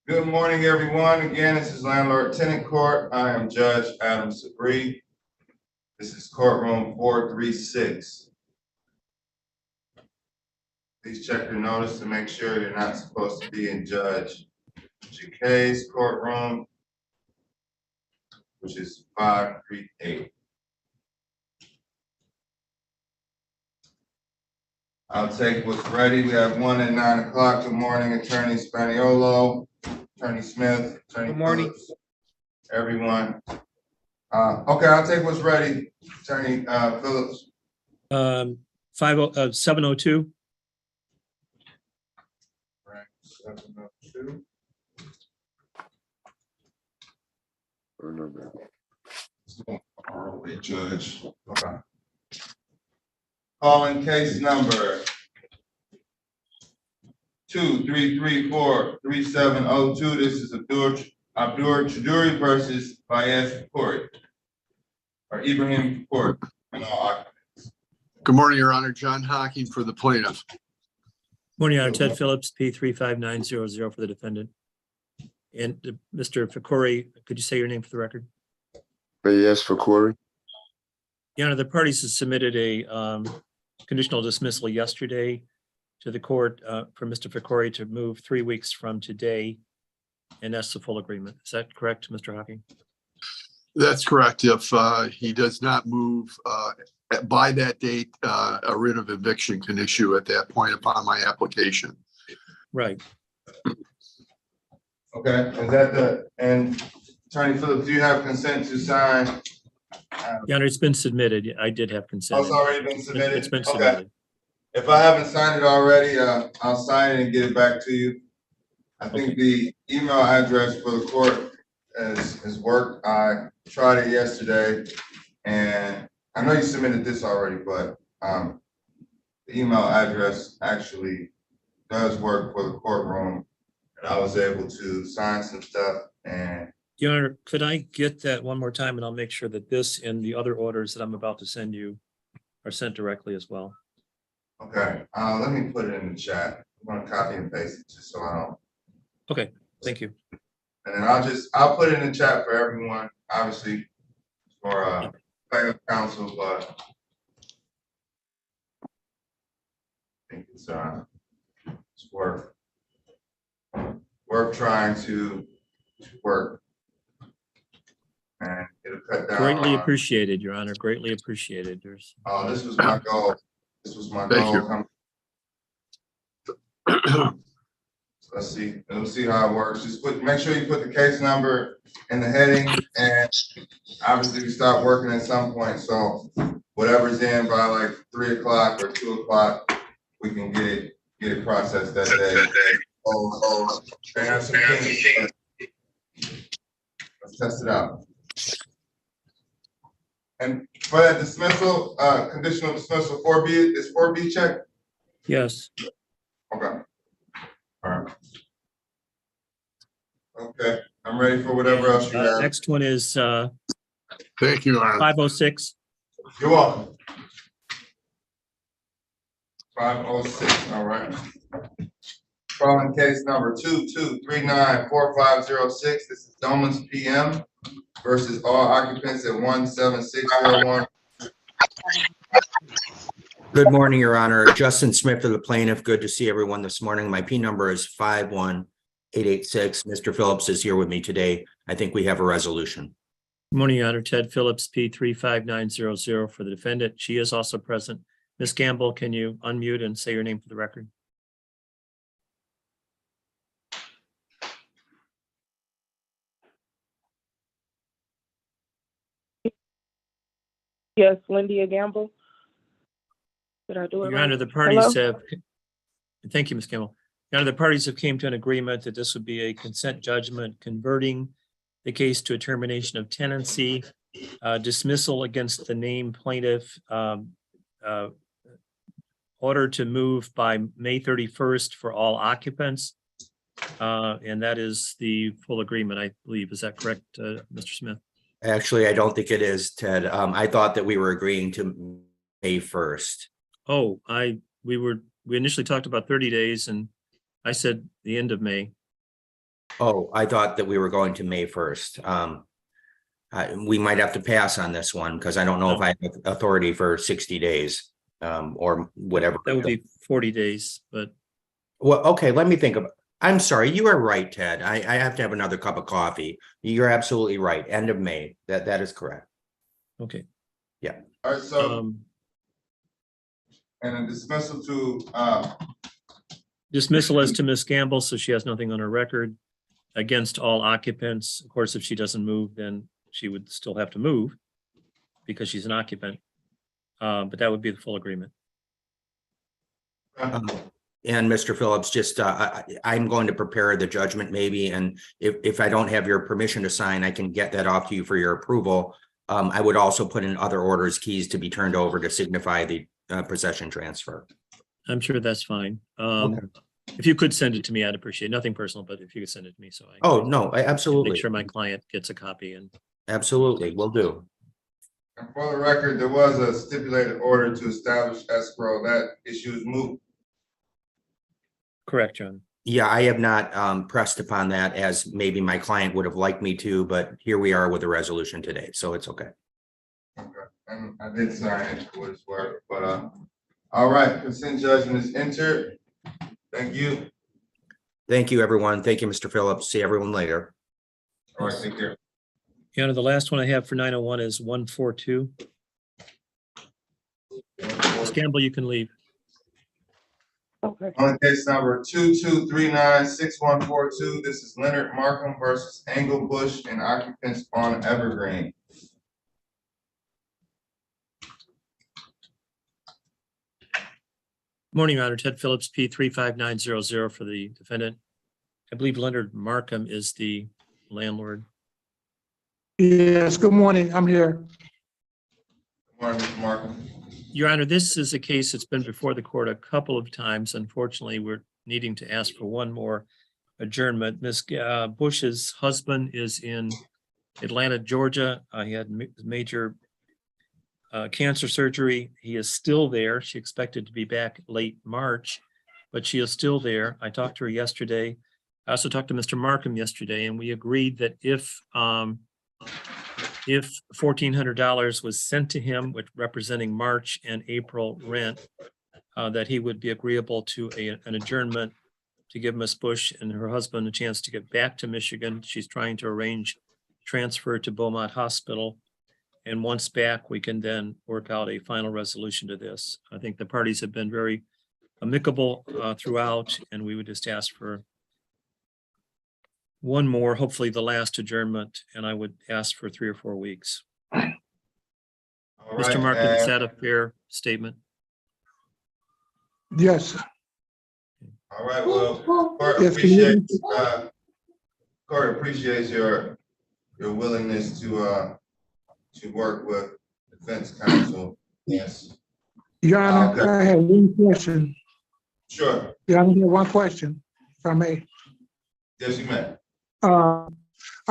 Good morning, everyone. Again, this is Landlord Tenant Court. I am Judge Adam Sabree. This is courtroom 436. Please check your notice to make sure you're not supposed to be in Judge JK's courtroom, which is 538. I'll take what's ready. We have one at 9 o'clock. Good morning, Attorney Spaniolo, Attorney Smith, Attorney Good morning. Phillips, everyone. Okay, I'll take what's ready, Attorney Phillips. 702. Right, 702. All right, Judge. Okay. Calling case number 2334-3702. This is Abdur Chuduri versus Fayez Fakori, or Ibrahim Fakori. Good morning, Your Honor. John Hocking for the plaintiff. Morning, Your Honor. Ted Phillips, P35900 for the defendant. And Mr. Fakori, could you say your name for the record? Yes, for Corey. Your Honor, the parties have submitted a conditional dismissal yesterday to the court for Mr. Fakori to move 3 weeks from today, and that's the full agreement. Is that correct, Mr. Hocking? That's correct. If he does not move by that date, a writ of eviction can issue at that point upon my application. Right. Okay, is that and Attorney Phillips, do you have consent to sign? Your Honor, it's been submitted. I did have consent. Oh, it's already been submitted? It's been Okay. submitted. If I haven't signed it already, I'll sign it and get it back to you. I think the email address for the court has worked. I tried it yesterday, and I know you submitted this already, but the email address actually does work for the courtroom, and I was able to sign some stuff. And Your Honor, could I get that one more time, and I'll make sure that this and the other orders that I'm about to send you are sent directly as well. okay, let me put it in the chat. I'm gonna copy and paste it just so I don't. Okay, thank you. And then I'll put it in the chat for everyone, obviously, for plaintiff counsel, but I think it's worth trying to work. And it'll cut down. Greatly appreciated, Your Honor. Greatly appreciated. This was my goal. This was my Thank goal. So let's see how it works. Just make sure you put the case number in the heading, and obviously we start working at some point. So whatever's in by like 3 o'clock or 2 o'clock, we can get it processed that day. Let's test it out. And for that dismissal, conditional dismissal 4B, is 4B checked? Yes. Okay. All right. Okay, I'm ready for whatever else you have. Next one is Thank you, Your Honor. 506. You're welcome. 506, all right. Calling case number 22394506. This is Doman's PM versus all occupants at 17601. Good morning, Your Honor. Justin Smith for the plaintiff. Good to see everyone this morning. My P number is 51886. Mr. Phillips is here with me today. I think we have a resolution. Good morning, Your Honor. Ted Phillips, P35900 for the defendant. She is also present. Ms. Gamble, can you unmute and say your name for the record? Yes, Lindia Gamble. Did I do it Your right? Honor, the parties Hello? have, thank you, Ms. Gamble. Your Honor, the parties have came to an agreement that this would be a consent judgment converting the case to a termination of tenancy, dismissal against the named plaintiff, order to move by May 31st for all occupants. And that is the full agreement, I believe. Is that correct, Mr. Smith? Actually, I don't think it is, Ted. I thought that we were agreeing to May 1st. Oh, we initially talked about 30 days and I said the end of May. Oh, I thought that we were going to May 1st. We might have to pass on this one because I don't know if I have authority for 60 days or whatever. That would be 40 days, but Well, okay, let me think about. I'm sorry, you are right, Ted. I have to have another cup of coffee. You're absolutely right. End of May. That is correct. okay. All right, so, Um, and a dismissal to, Dismissal as to Ms. Gamble, so she has nothing on her record against all occupants. Of course, if she doesn't move, then she would still have to move because she's an occupant. But that would be the full agreement. And Mr. Phillips, just I'm going to prepare the judgment maybe, and if I don't have your permission to sign, I can get that off to you for your approval. I would also put in other orders, keys to be turned over to signify the possession transfer. I'm sure that's fine. Okay. If you could send it to me, I'd appreciate it. Nothing personal, but if you could send it to me, so I Oh, no, absolutely. make sure my client gets a copy. And Absolutely, will do. and for the record, there was a stipulated order to establish escrow. That issue is moot. correct, John. Yeah, I have not pressed upon that as maybe my client would have liked me to, but here we are with a resolution today, so it's okay. Okay, and I did sign it for what it's worth, but, all right, consent judgment is entered. Thank you. Thank you, everyone. Thank you, Mr. Phillips. See everyone later. All right, take care. Your Honor, the last one I have for 901 is 142. Ms. Gamble, you can leave. Okay. On case number 22396142, this is Leonard Markham versus Angle Bush and occupants on Evergreen. Morning, Your Honor. Ted Phillips, P 35900 for the defendant. I believe Leonard Markham is the landlord. Yes, good morning. I'm here. Good morning, Mr. Markham. Your Honor, this is a case that's been before the court a couple of times. Unfortunately, we're needing to ask for one more adjournment. Ms. Bush's husband is in Atlanta, Georgia. He had major cancer surgery. He is still there. She expected to be back late March, but she is still there. I talked to her yesterday. I also talked to Mr. Markham yesterday, and we agreed that if $1,400 was sent to him, which representing March and April rent, that he would be agreeable to an adjournment to give Ms. Bush and her husband a chance to get back to Michigan. She's trying to arrange transfer to Beaumont Hospital. And once back, we can then work out a final resolution to this. I think the parties have been very amicable throughout, and we would just ask for one more, hopefully the last adjournment, and I would ask for 3 or 4 weeks. All Mr. right, Markham, is and- that a fair statement? Yes. All right, well, Court Yes, can you hear me? appreciates your willingness to work with defense counsel. Yes, Your Honor, Okay. I have one question. sure. Your Honor, I have one question, if I may. Yes, you may. I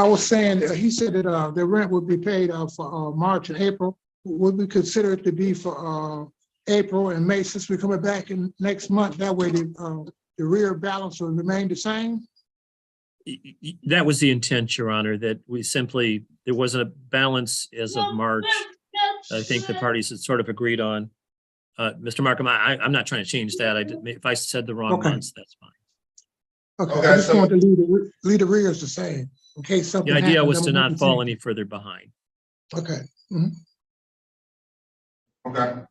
was saying, he said that the rent would be paid for March and April. Would we consider it to be for April and May, since we're coming back in next month? That way the rear balance will remain the same? That was the intent, Your Honor, that we simply, there wasn't a balance as of March. I think the parties had sort of agreed on. Mr. Markham, I'm not trying to change that. If I said the wrong Okay. months, that's fine. Okay, Okay, I just so- wanted to leave the rears the same, in case something The happens. idea was to then we not can fall see. any further behind. Okay. Okay,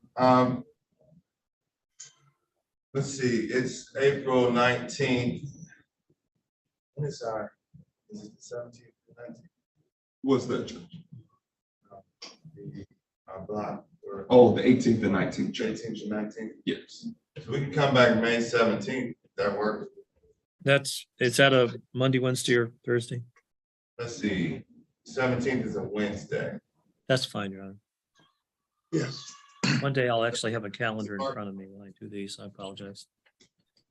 let's see, it's April 19th. When is our, is it the 17th, 19th? What's that, Judge? Our block, or Oh, the 18th and 19th, Judge. 18th and 19th. Yes. So we can come back May 17th, if that works. It's at a Monday, Wednesday, or Thursday? Let's see, 17th is a Wednesday. That's fine, Your Honor. Yes. One day I'll actually have a calendar in front of me when I do these. I apologize.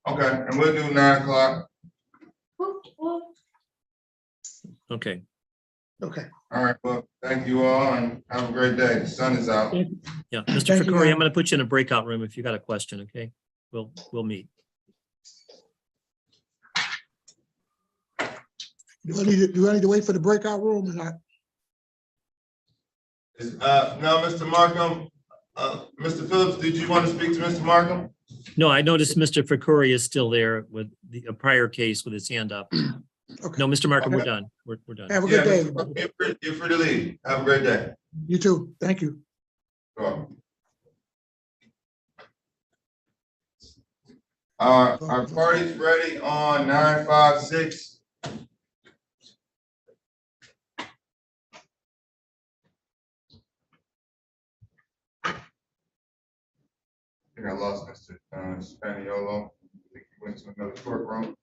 Okay, and we'll do 9 o'clock. Okay. Okay. All right, well, thank you all and have a great day. The sun is out. Yeah, Mr. Thank you, Ficore, I'm Your going to put you in a breakout room if you got a question, okay? We'll meet. Do I need to wait for the breakout room or not? No, Mr. Markham, Mr. Phillips, did you want to speak to Mr. Markham? No, I noticed Mr. Fakori is still there with a prior case with his hand up. Okay. No, Mr. Markham, we're done. We're done. Have a Yeah, good day. Mr. Markham, you're free to leave. Have a great day. You too. Thank you. Sure. Our party's ready on 956. I think I lost Mr. Spaniolo. I think he went to another courtroom.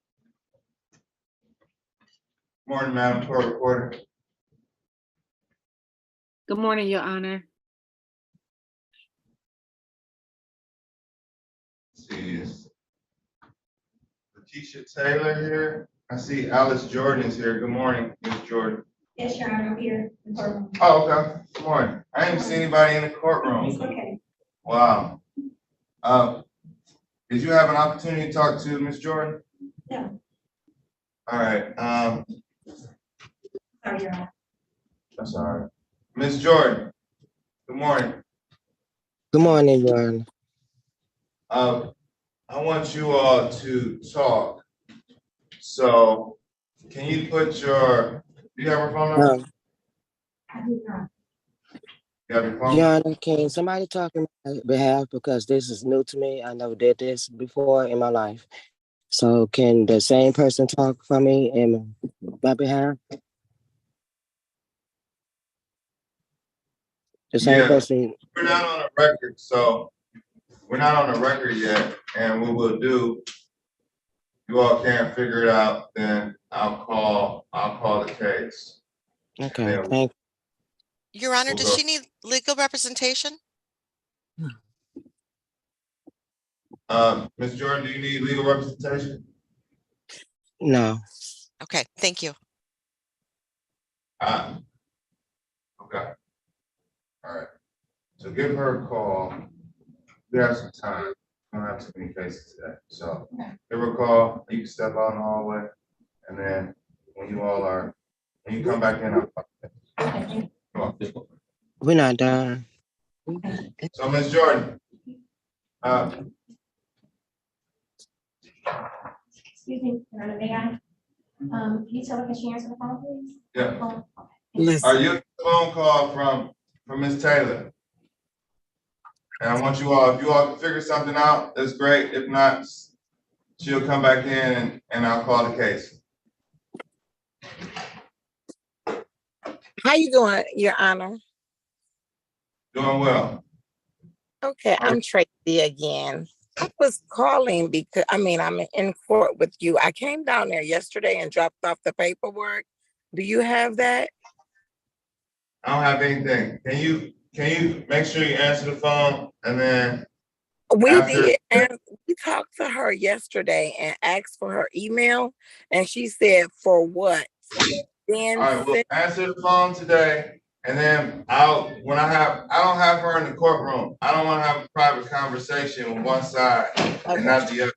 Morning, Madam Court Reporter. Good morning, Your Honor. Let's see, is Letitia Taylor here? I see Alice Jordan is here. Good morning, Ms. Jordan. Yes, Your Honor, I'm here in the courtroom. Oh, okay. Good morning. I didn't see anybody in the courtroom. It's okay. Wow. Did you have an opportunity to talk to Ms. Jordan? No. All right, Sorry, Your Honor. that's all right. Ms. Jordan, good morning. Good morning, Your Honor. I want you all to talk. So can you put do you have a phone number? I do not. You have your phone? Your Honor, can somebody talk on my behalf because this is new to me? I never did this before in my life. So can the same person talk for me in my behalf? The same Yeah. person. We're not on a record, so we're not on a record yet. And what we'll do, you all can't figure it out, then I'll call the case. Okay, Yeah. thank Your Honor, We'll does go. she need legal representation? Ms. Jordan, do you need legal representation? No. Okay, thank you. Okay. All right. So give her a call. We have some time. We don't have too many cases today. So give her a call. You can step out in the hallway. And then when you come back in, come on. We're not done. So Ms. Jordan, Excuse me, Your Honor, may I? Can you tell her, can she answer the phone, please? yeah. Phone? Are you a phone call from Ms. Taylor? And I want you all, if you all can figure something out, that's great. If not, she'll come back in and I'll call the case. How you doing, Your Honor? Doing well. Okay, I'm Tracy again. I was calling because, I'm in court with you. I came down there yesterday and dropped off the paperwork. Do you have that? I don't have anything. Can you make sure you answer the phone and then We after- did, and we talked to her yesterday and asked for her email, and she said, for what? Then all right, well, answer the phone today and then I don't have her in the courtroom. I don't want to have a private conversation with one side and not the other.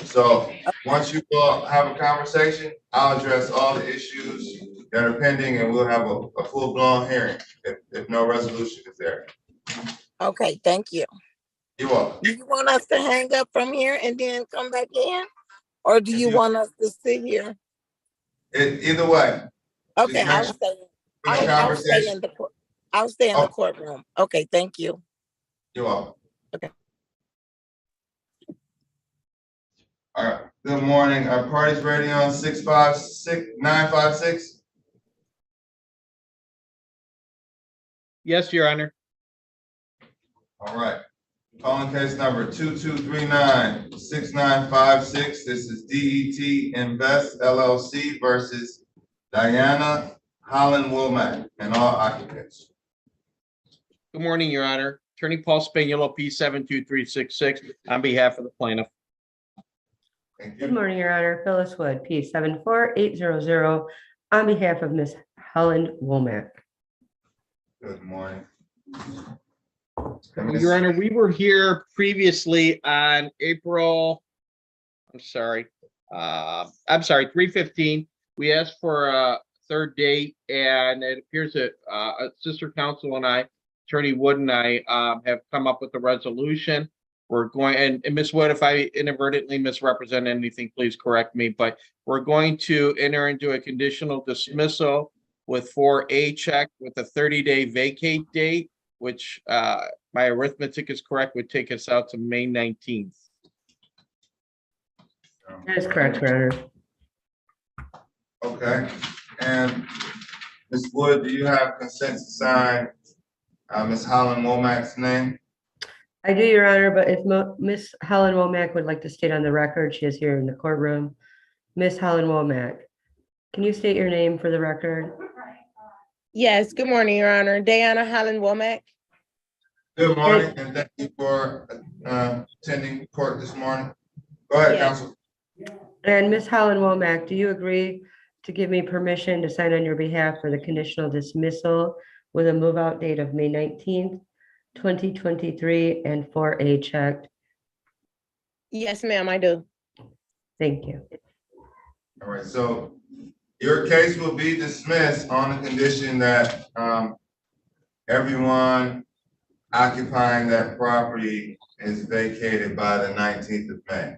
So once you all have a conversation, I'll address all the issues that are pending and we'll have a full-blown hearing if no resolution is there. okay, thank you. You're welcome. Do you want us to hang up from here and then come back in? Or do you want us to sit here? Either way. Okay, Just I'll make stay. sure the I'll stay conversation. in the court. I'll stay in the Oh. courtroom. Okay, thank you. You're welcome. Okay. All right, good morning. Our party's ready on 956. Yes, Your Honor. All right. Calling case number 2239-6956. This is DET Invest LLC versus Diana Holland Womack and all occupants. Good morning, Your Honor. Attorney Paul Spaniolo, P 72366, on behalf of the plaintiff. Thank Good you. morning, Your Honor. Phyllis Wood, P 74800, on behalf of Ms. Holland Womack. Good morning. Your Honor, we were here previously on 3/15. We asked for a third date, and it appears that sister council and I, Attorney Wood and I, have come up with a resolution. We're going, and Ms. Wood, if I inadvertently misrepresent anything, please correct me, but we're going to enter into a conditional dismissal with 4A check with a 30-day vacate date, which my arithmetic is correct, would take us out to May 19th. That is correct, Your Honor. Okay, and Ms. Wood, do you have consent to sign Ms. Holland Womack's name? I do, Your Honor, but if Miss Helen Womack would like to state on the record, she is here in the courtroom. Miss Helen Womack, can you state your name for the record? Yes, good morning, Your Honor. Diana Holland Womack. Good morning, and thank you for attending court this morning. Go ahead, Yes. counsel. And Miss Helen Womack, do you agree to give me permission to sign on your behalf for the conditional dismissal with a move out date of May 19th, 2023 and 4A checked? Yes, ma'am, I do. Thank you. All right, so your case will be dismissed on the condition that everyone occupying that property is vacated by the 19th of May.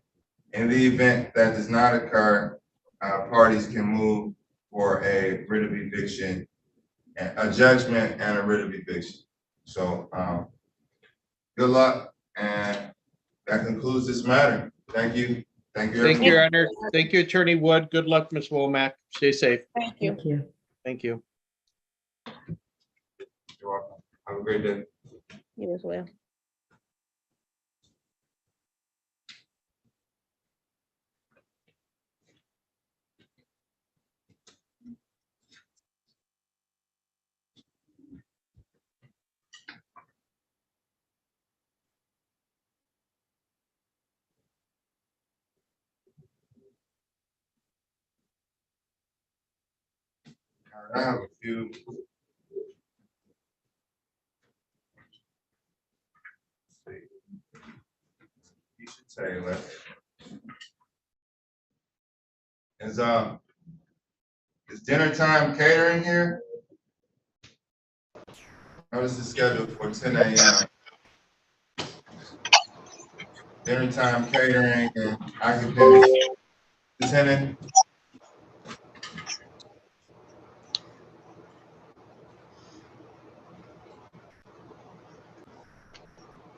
In the event that does not occur, parties can move for a writ of eviction, a judgment and a writ of eviction. So good luck, and that concludes this matter. Thank you. Thank you. Thank you, Your everyone. Honor. Thank you, Attorney Wood. Good luck, Ms. Womack. Stay safe. Thank you. Thank you. Thank you. You're welcome. Have a great day. You as well. All right, I have a few. You should Taylor. Is dinner time catering here? Notice the schedule for 10 a.m. Dinner time catering and occupants attending.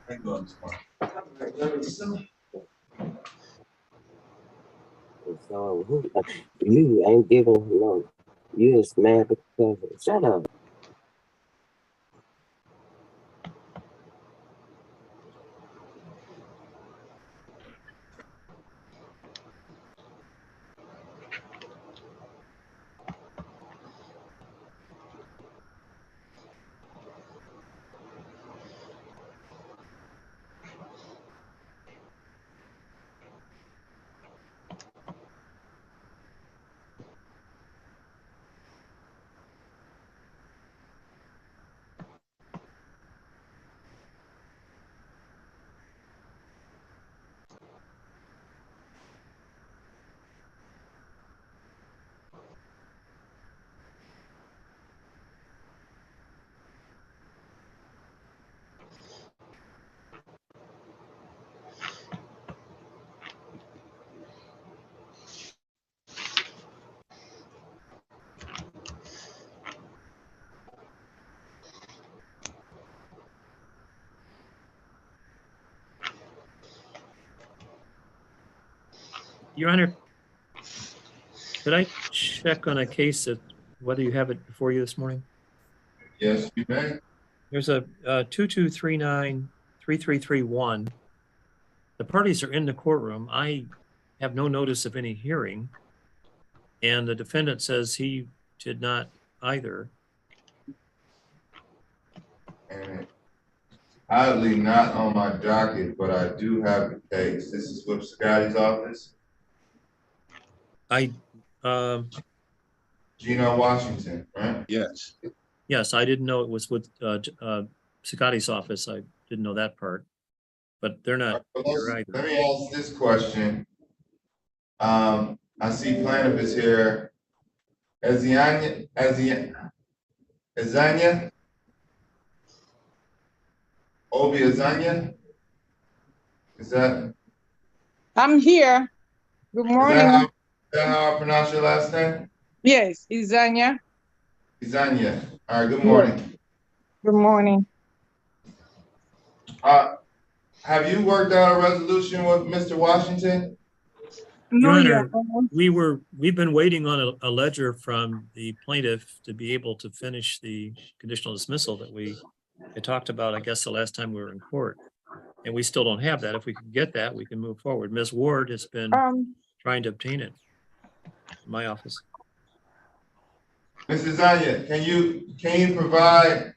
How you doing this morning? So you ain't giving no, you just mad because, shut up. Your Honor, could I check on a case of whether you have it before you this morning? Yes, you may. There's a 2239-3331. The parties are in the courtroom. I have no notice of any hearing. And the defendant says he did not either. And oddly not on my docket, but I do have the case. This is with Scotty's office. Gino Washington, right? Yes. Yes, I didn't know it was with Sagati's office. I didn't know that part, but they're not here either. Let me ask this question. I see plaintiff is here Azania? Obi Azania? Is that, I'm here. Good is that morning. how, is that how I pronounce your last name? Yes, Izanya. Azania. All right, good Yes. morning. Good morning. Have you worked out a resolution with Mr. Washington? No, Your Your Honor, Honor. we've been waiting on a ledger from the plaintiff to be able to finish the conditional dismissal that we had talked about, I guess, the last time we were in court. And we still don't have that. If we can get that, we can move forward. Ms. Ward has been trying to obtain it in my office. Mrs. Zanya, can you provide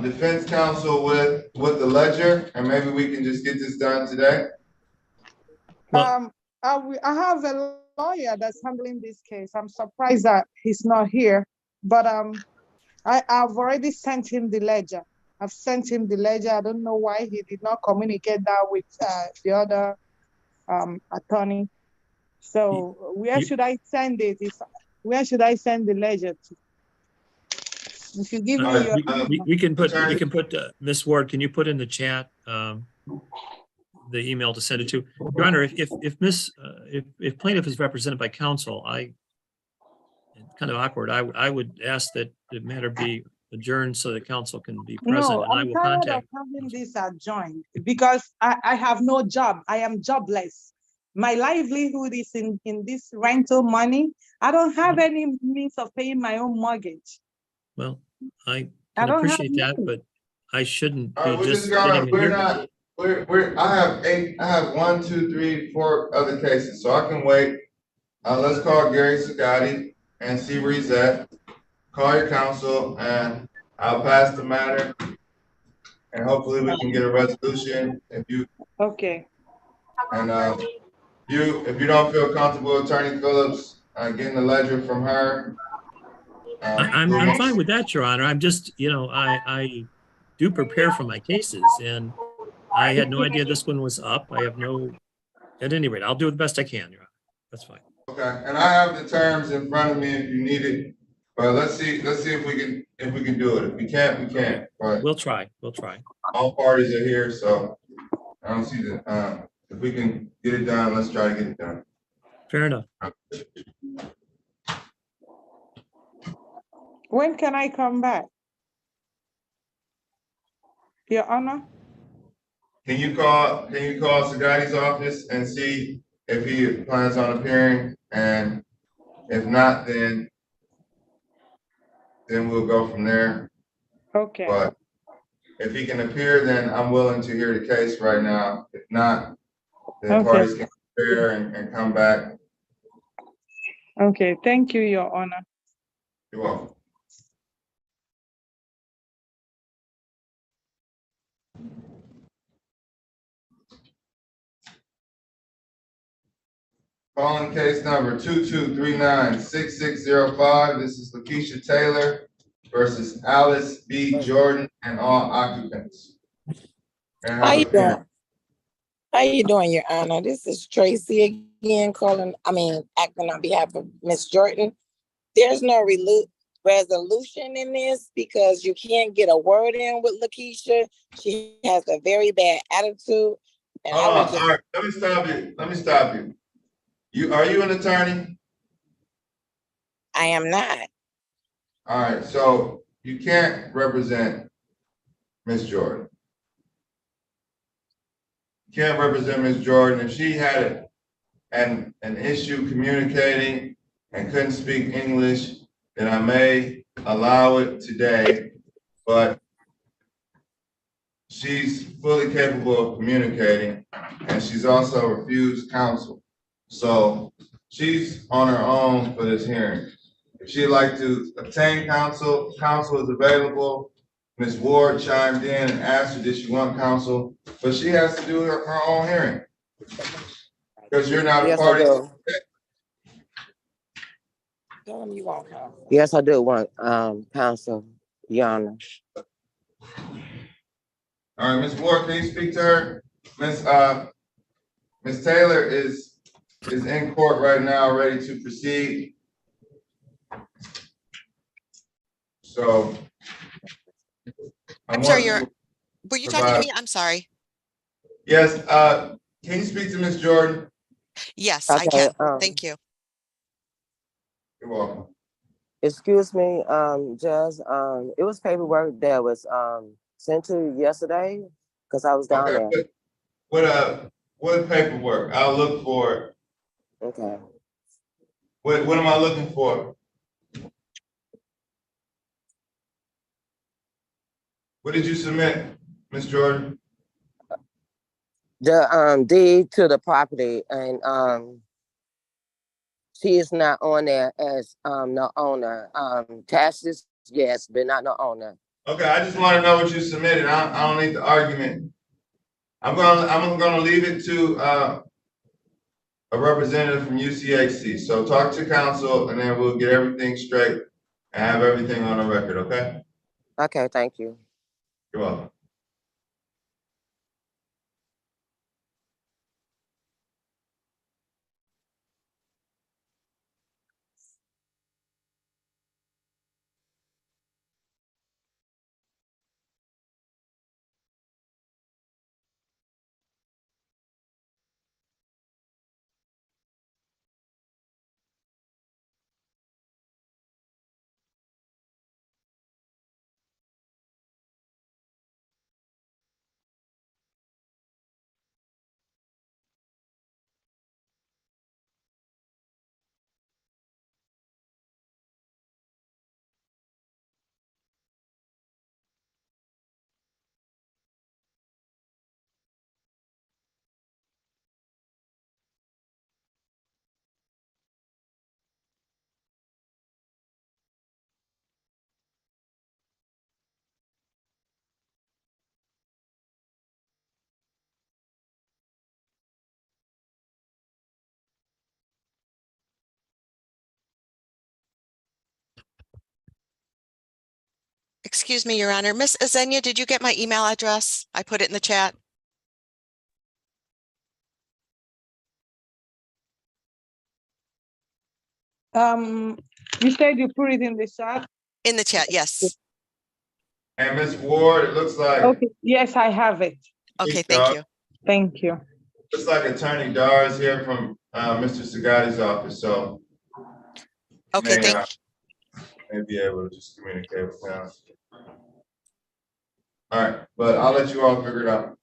defense counsel with the ledger, and maybe we can just get this done today? Well, I have a lawyer that's handling this case. I'm surprised that he's not here, but I've already sent him the ledger. I've sent him the ledger. I don't know why he did not communicate that with the other attorney. So where should I send it? Where should I send the ledger to? If you give me your we can put Ms. Ward, can you put in the chat the email to send it to? Your Honor, if plaintiff is represented by counsel, it's kind of awkward. I would ask that the matter be adjourned so that counsel can be present. No, And I I'm will tired of contact. having this adjourned because I have no job. I am jobless. My livelihood is in this rental money. I don't have any means of paying my own mortgage. Well, I I can don't have appreciate that, money. but I shouldn't All be right, we're just just gonna, sitting in we're here. not, I have 4 other cases, so I can wait. Let's call Gary Sagatti and see where he's at. Call your counsel, and I'll pass the matter, and hopefully we can get a resolution. Okay. And if you don't feel comfortable, Attorney Phillips, getting the ledger from her. I'm fine with that, Your Honor. I'm just, I do prepare for my cases, and I had no idea this one was up. At any rate, I'll do the best I can, Your Honor. That's fine. Okay, and I have the terms in front of me if you need it, but let's see if we can do it. If we can't, we can't, but We'll try. all parties are here, so I don't see the, if we can get it done, let's try to get it done. Fair enough. When can I come back? Your Honor? Can you call Sagatti's office and see if he plans on appearing? And if not, then we'll go from there. Okay. But if he can appear, then I'm willing to hear the case right now. If not, then parties can appear and come back. Okay, thank you, Your Honor. You're welcome. Calling case number 2239-6605. This is Lakeisha Taylor versus Alice B. Jordan and all occupants. How you doing? How you doing, Your Honor? This is Tracy again acting on behalf of Miss Jordan. There's no resolution in this because you can't get a word in with Lakeisha. She has a very bad attitude. And all right, let me stop you. Are you an attorney? I am not. All right, so you can't represent Miss Jordan. You can't represent Miss Jordan. If she had an issue communicating and couldn't speak English, then I may allow it today, but she's fully capable of communicating, and she's also refused counsel. So she's on her own for this hearing. If she'd like to obtain counsel, counsel is available. Ms. Ward chimed in and asked her, did she want counsel? But she has to do her own hearing. Because you're not a party. Tell them you want counsel. Yes, I do want counsel, Your Honor. All right, Ms. Ward, can you speak to her? Ms. Taylor is in court right now, ready to proceed. So I I'm sorry, want to were you talking to provide, me? I'm sorry. yes, can you speak to Ms. Jordan? Yes, I Okay, can. Thank you. You're welcome. excuse me, Judge, it was paperwork that was, sent to you yesterday, because I was down Okay, there. what paperwork? I'll look for it. Okay. What am I looking for? What did you submit, Ms. Jordan? The, deed to the property, and, she is not on there as, the owner. Taxes, yes, but not the owner. Okay, I just want to know what you submitted. I don't need the argument. I'm gonna leave it to a representative from UCHC. So talk to council and then we'll get everything straight and have everything on the record, okay? Okay, thank you. You're welcome. Excuse me, Your Honor. Miss Azenia, did you get my email address? I put it in the chat. You said you put it in the chat? In the chat, yes. And Ms. Ward, it looks like. Okay, yes, I have it. Okay, thank you. Thank you. Looks like Attorney Dar is here from Mr. Sagati's office, so. Okay, May be able to just communicate with him. All right, but I'll let you all figure it out.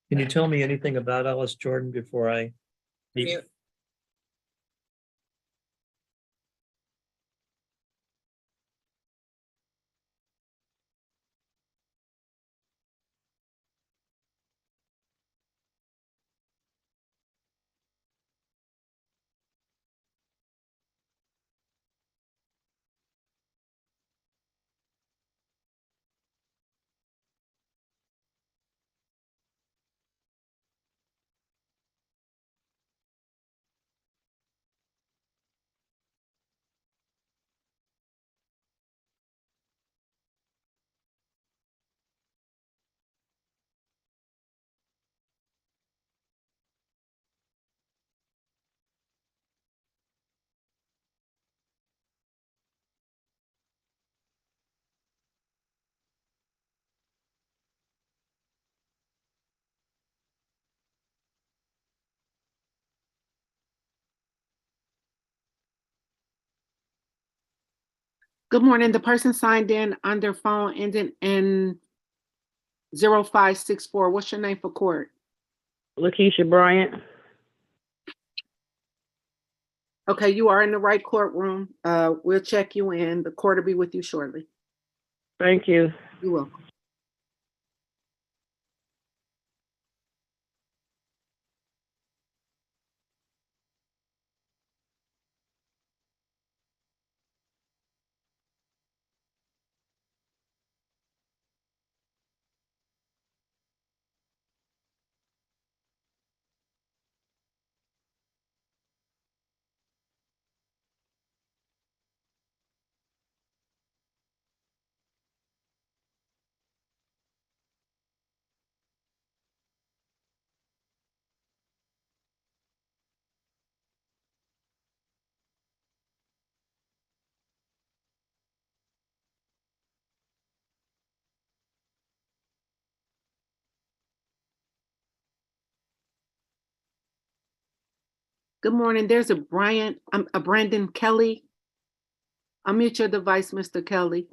Can you tell me anything about Ellis Jordan before I? Mute. Good morning. The person signed in under phone ending in 0564. What's your name for court? Lakeisha Bryant. Okay, you are in the right courtroom. We'll check you in. The court will be with you shortly. Thank you. You're welcome. Good morning. There's a Brandon Kelly. Unmute your device, Mr. Kelly.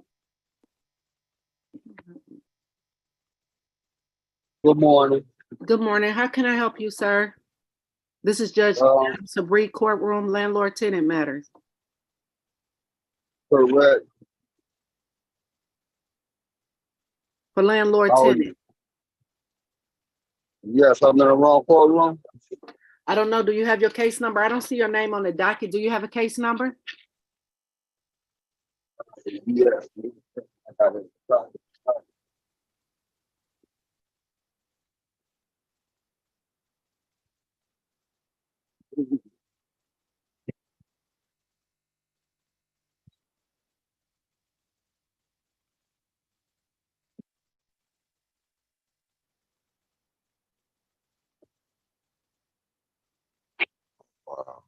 Good morning. Good morning. How can I help you, sir? This is Judge Sabree courtroom, landlord tenant matters. Correct. For landlord tenant. Yes, I'm in the wrong courtroom. I don't know. Do you have your case number? I don't see your name on the docket. Do you have a case number? Yes. I got it. Wow.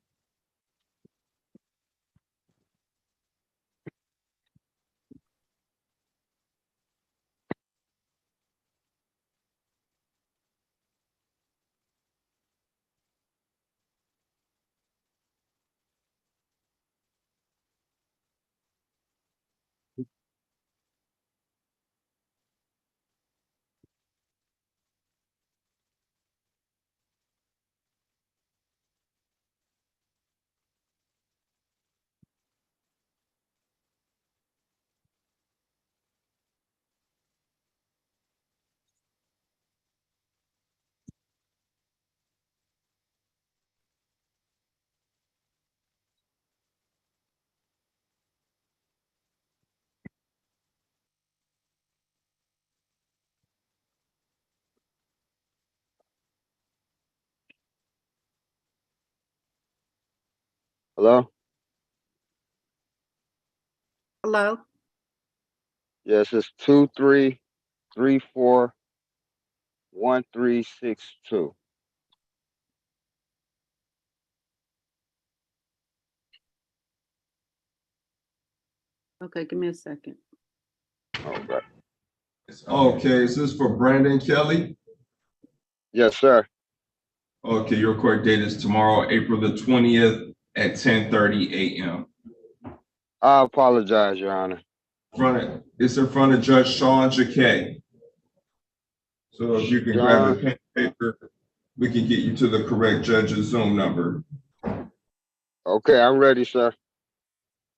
Hello? Hello? Yes, it's 23341362. Okay, give me a second. Okay. Okay, is this for Brandon Kelly? Yes, sir. Okay, your court date is tomorrow, April the 20th at 10:30 a.m. I apologize, Your Honor. It's in front of Judge Sean Jacquet. So if you can grab a pen and paper, we can get you to the correct judge's Zoom number. Okay, I'm ready, sir.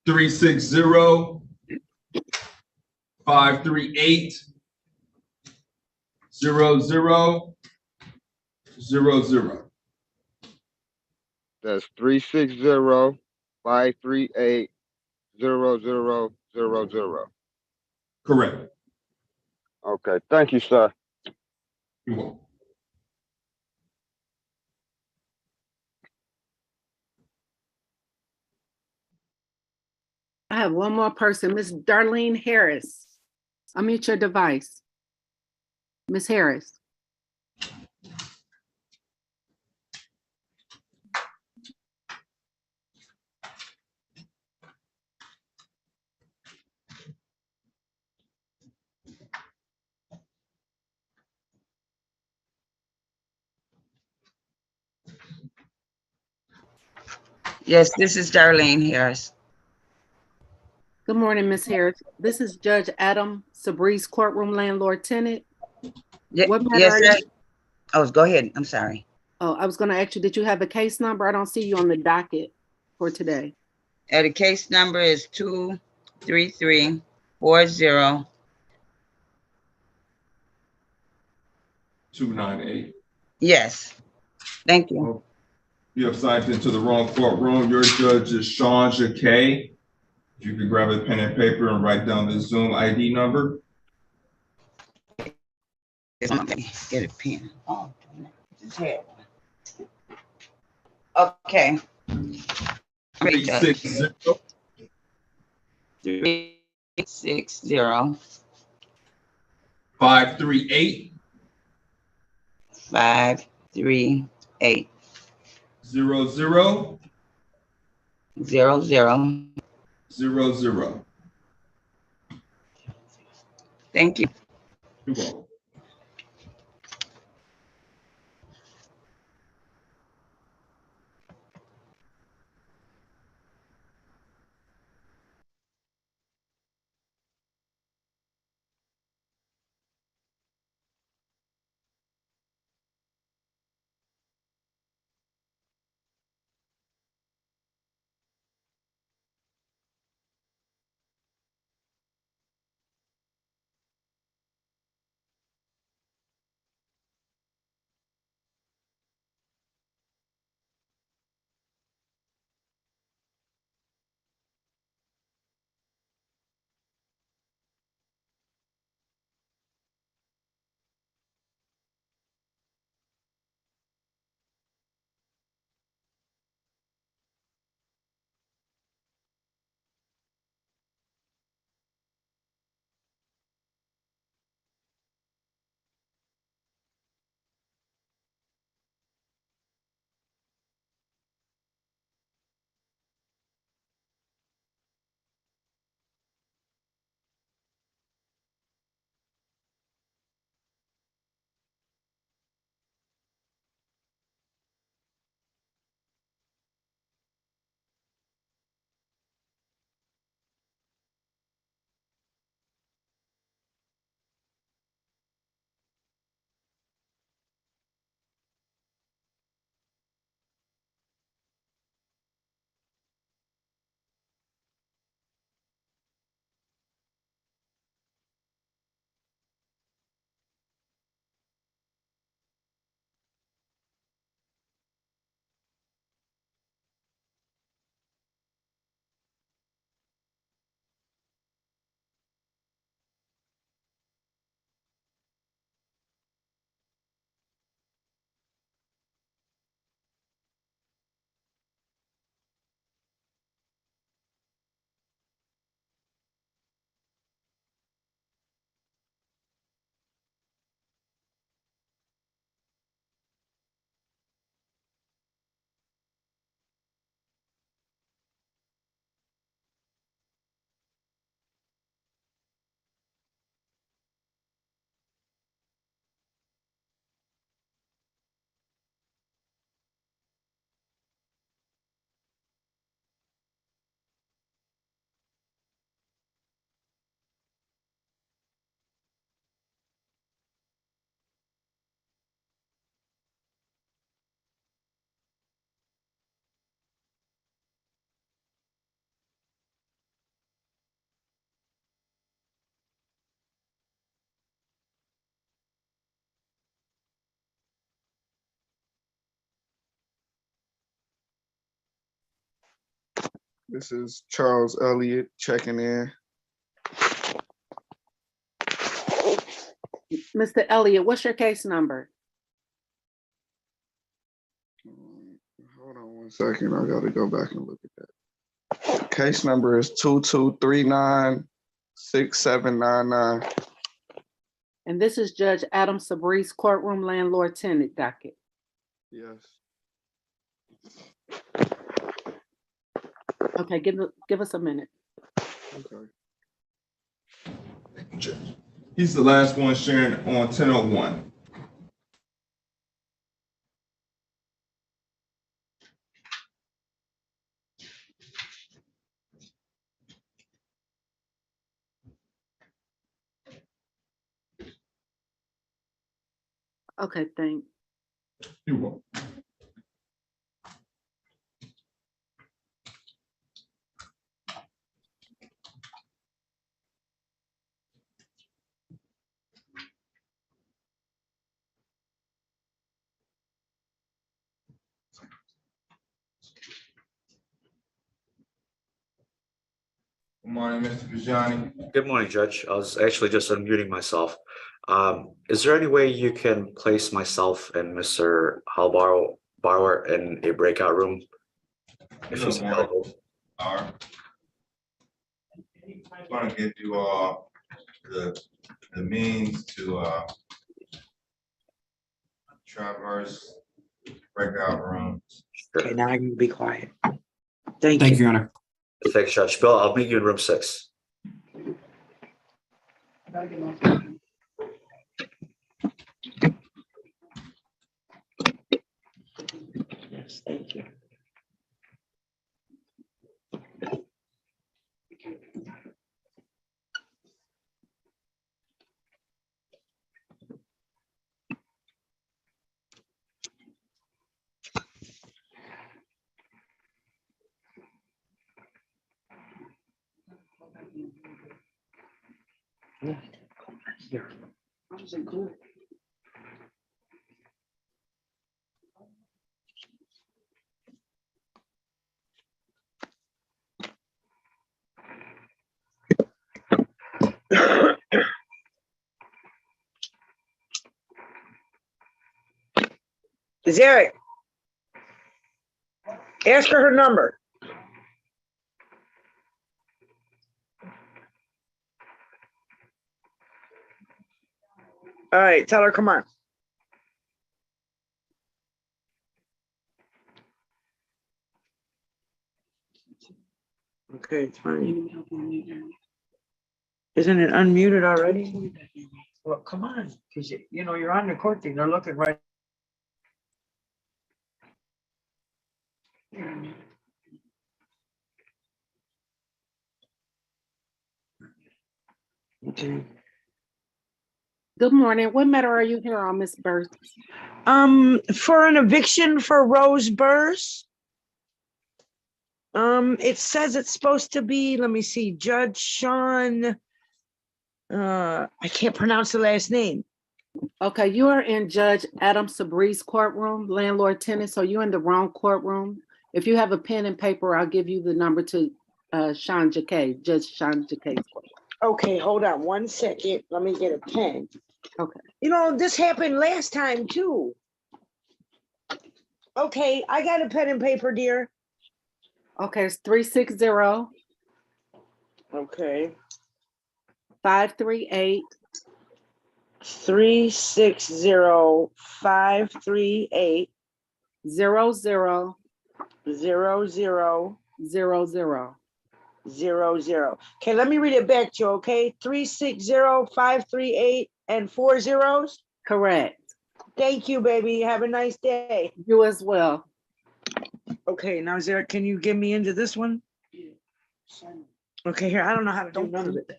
360-538-0000. That's 360-538-0000. Correct. Okay, thank you, sir. You're welcome. I have one more person, Miss Darlene Harris. Unmute your device. Miss Harris. Yes, this is Darlene Harris. Good morning, Miss Harris. This is Judge Adam Sabree's courtroom landlord tenant. What matter Yes, are sir. you? Oh, go ahead. I'm sorry. Oh, I was going to ask you, did you have a case number? I don't see you on the docket for today. The case number is 23340. 298. Yes. Thank you. You have signed into the wrong courtroom. Your judge is Sean Jacquet. If you could grab a pen and paper and write down the Zoom ID number. Get a pen. Oh, just here. Okay. 360 538 538 0000. 0000. Thank you. You're welcome. This is Charles Elliott checking in. Mr. Elliott, what's your case number? Hold on one second. I gotta go back and look at that. Case number is 22396799. And this is Judge Adam Sabree's courtroom landlord tenant docket. Yes. Okay, give us a minute. Okay. He's the last one sharing on 1001. Okay, thanks. You're welcome. Good morning, Mr. Bijani. Good morning, Judge. I was actually just unmuting myself. Is there any way you can place myself and Mr. Halbauer in a breakout room? If he's available. All right. I'm gonna give you all the means to traverse breakout rooms. Okay, now I can be quiet. Thank you, Your Honor. Thanks, Judge. Bill, I'll meet you in room 6. Yes, thank you. Here. How does it go? Derek, ask her number. All right, tell her, come on. Okay, it's fine. Isn't it unmuted already? Well, come on, because you know, you're on the court thing. They're looking right. Okay. Good morning. What matter are you here on, Miss Burrs? For an eviction for Rose Burrs. It says it's supposed to be, let me see, Judge Sean. I can't pronounce the last name. Okay, you are in Judge Adam Sabree's courtroom, landlord tenant, so you're in the wrong courtroom. If you have a pen and paper, I'll give you the number to Sean Jacquet, Judge Sean Jacquet. Okay, hold on one second. Let me get a pen. Okay. You know, this happened last time too. Okay, I got a pen and paper, dear. Okay, it's 360. Okay. 538. 360-538. 00. 00. 00. Okay, let me read it back to you, okay? 360-538 and 4 zeros? Correct. Thank you, baby. Have a nice day. You as well. Okay, now Zara, can you get me into this one? Okay, here, I don't know how to do none of it.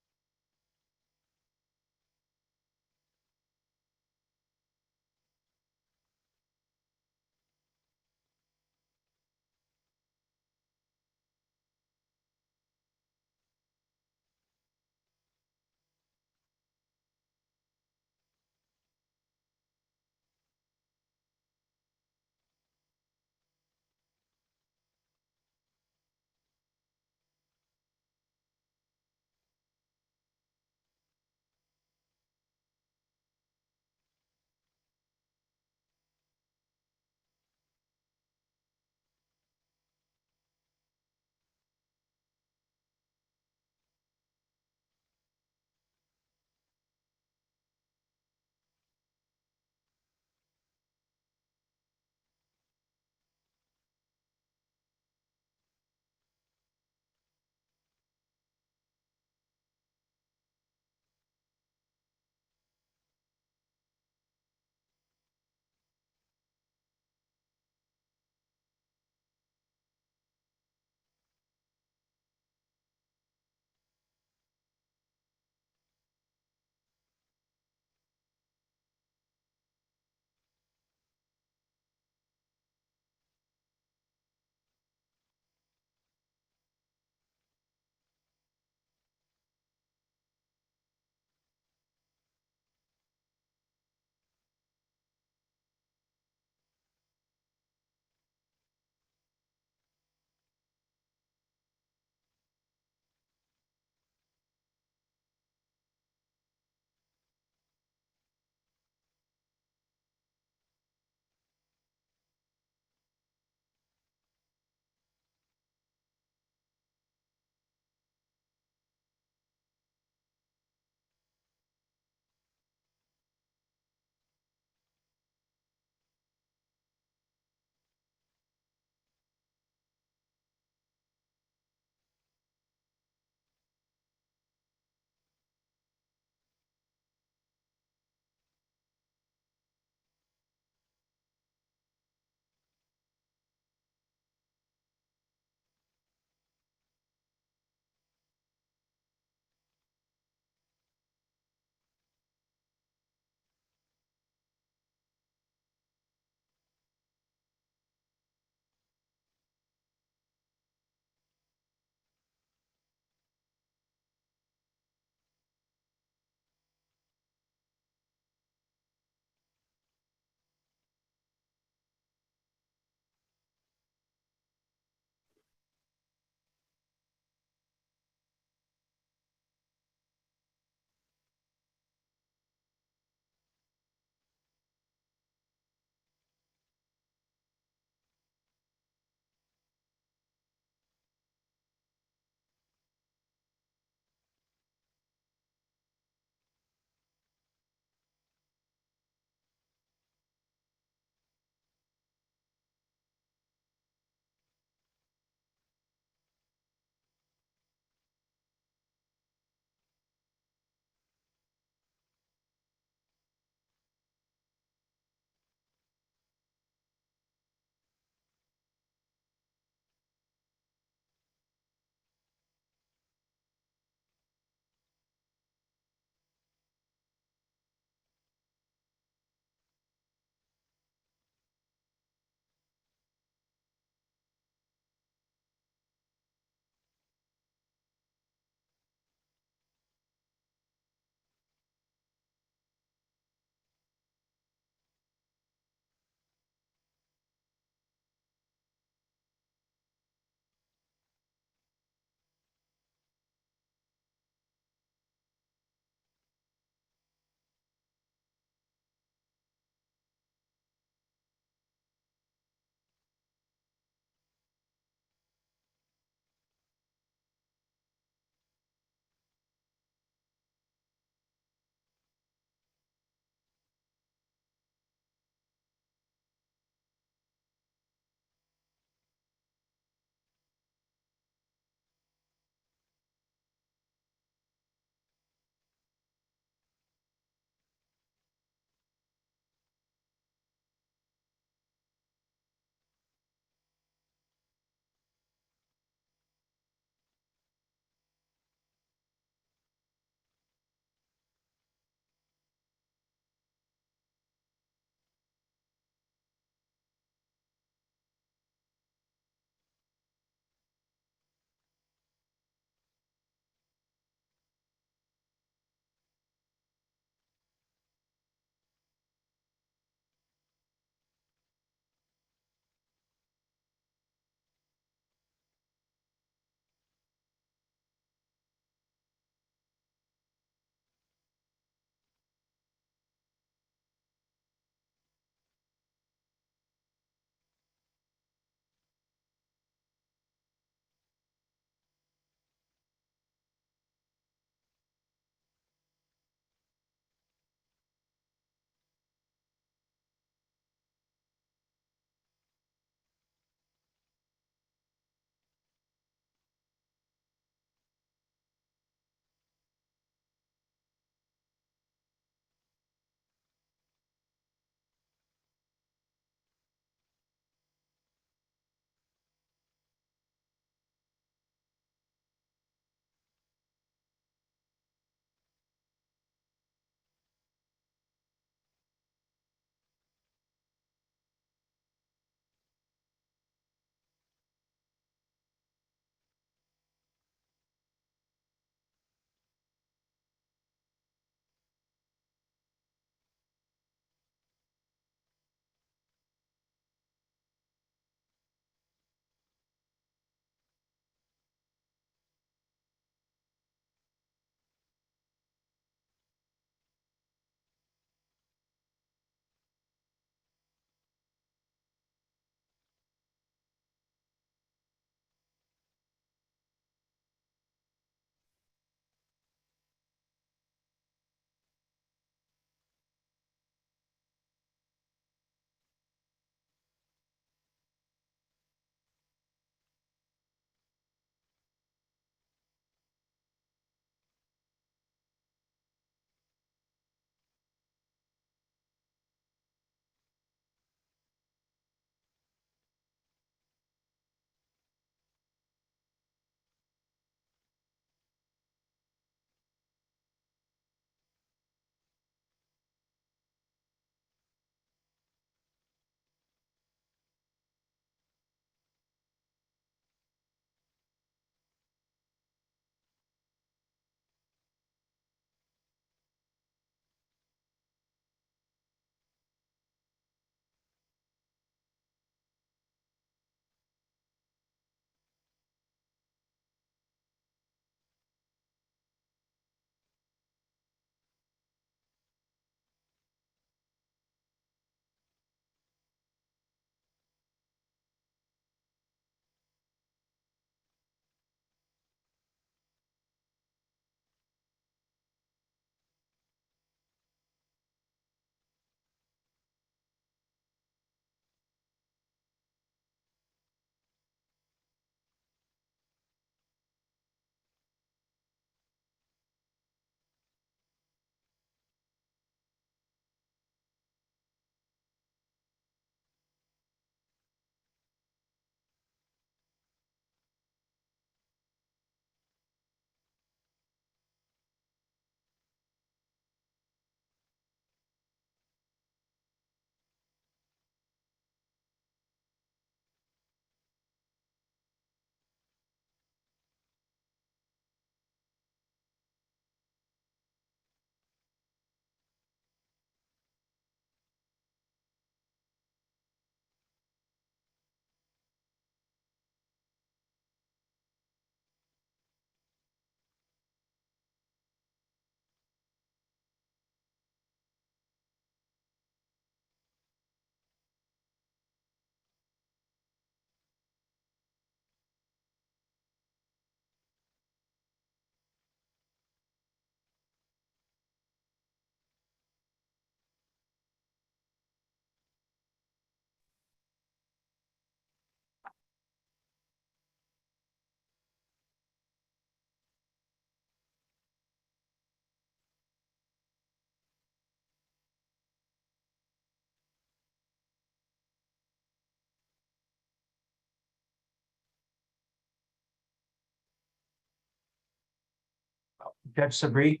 Judge Sabree.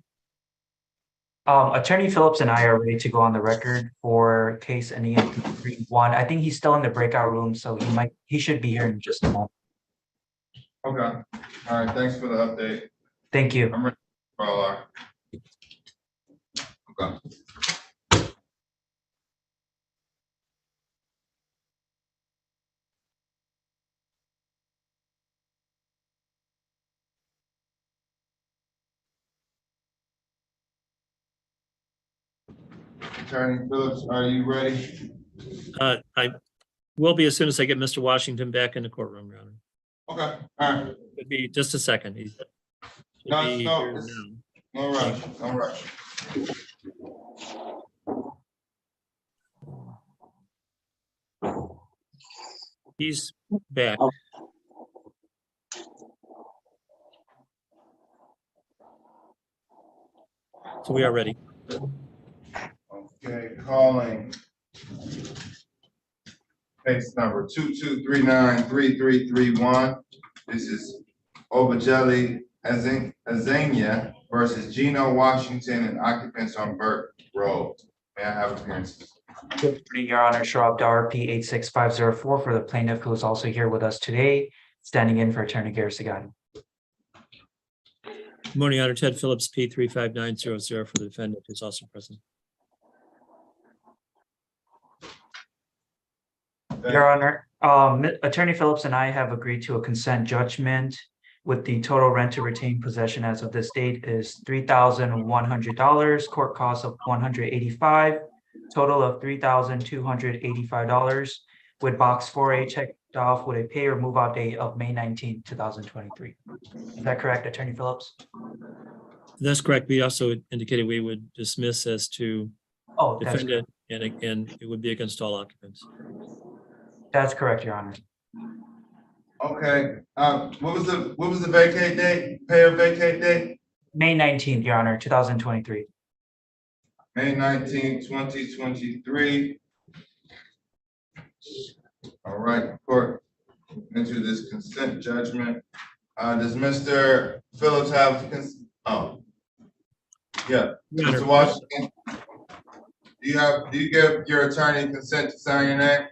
Attorney Phillips and I are ready to go on the record for case NEM 1. I think he's still in the breakout room, so he should be here in just a moment. Okay, all right, thanks for the update. Thank you. I'm ready for all our. Okay. Attorney Phillips, are you ready? I will be as soon as I get Mr. Washington back in the courtroom, Your Honor. Okay, all right. Could be just a second. He should No, be no, here it's- now. no rush, no rush. He's back. So we are ready. Okay, calling. Case number 22393331. This is Obajeli Azania versus Gino Washington and occupants on Burke Road. May I have appearances? Your Honor, Sharab RP 86504 for the plaintiff, who is also here with us today, standing in for Attorney Garcia. Good morning, Honor. Ted Phillips, P 35900 for the defendant, who's also present. Your Honor, Attorney Phillips and I have agreed to a consent judgment with the total rent to retain possession as of this date is $3,100, court costs of $185, total of $3,285, with box 4A checked off with a pay or move out date of May 19, 2023. Is that correct, Attorney Phillips? That's correct. We also indicated we would dismiss as to defendant, and again, it would be against all occupants. That's correct, Your Honor. Okay, what was the vacate date, payer vacate date? May 19th, Your Honor, 2023. May 19th, 2023. All right, court, into this consent judgment. Does Mr. Phillips have, yeah, Mr. Washington? Do you give your attorney consent to sign your name?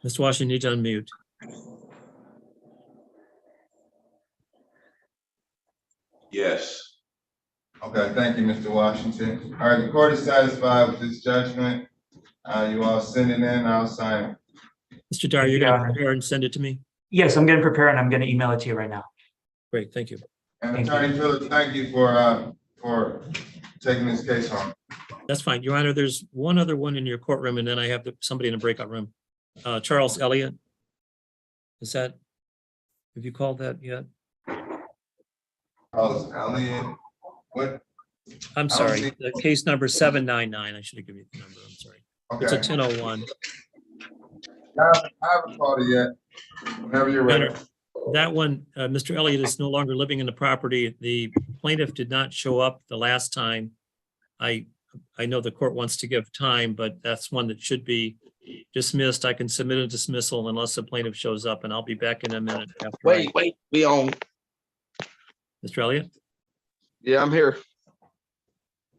Mr. Washington, you need to unmute. Yes. Okay, thank you, Mr. Washington. All right, the court is satisfied with this judgment. You all send it in, I'll sign it. Mr. Dyer, you're going to prepare and send it to me? Yes, I'm going to prepare and I'm going to email it to you right now. Great, thank you. And Attorney Phillips, thank you for taking this case on. That's fine. Your Honor, there's one other one in your courtroom, and then I have somebody in the breakout room. Charles Elliott. Have you called that yet? Charles Elliott, what? I'm sorry, the case number 799. I should have given you the number. I'm sorry. Okay. It's a 1001. I haven't called it yet. Whenever you're ready. That one, Mr. Elliott is no longer living in the property. The plaintiff did not show up the last time. I know the court wants to give time, but that's one that should be dismissed. I can submit a dismissal unless the plaintiff shows up, and I'll be back in a minute. Wait, we on. Mr. Elliott? Yeah, I'm here.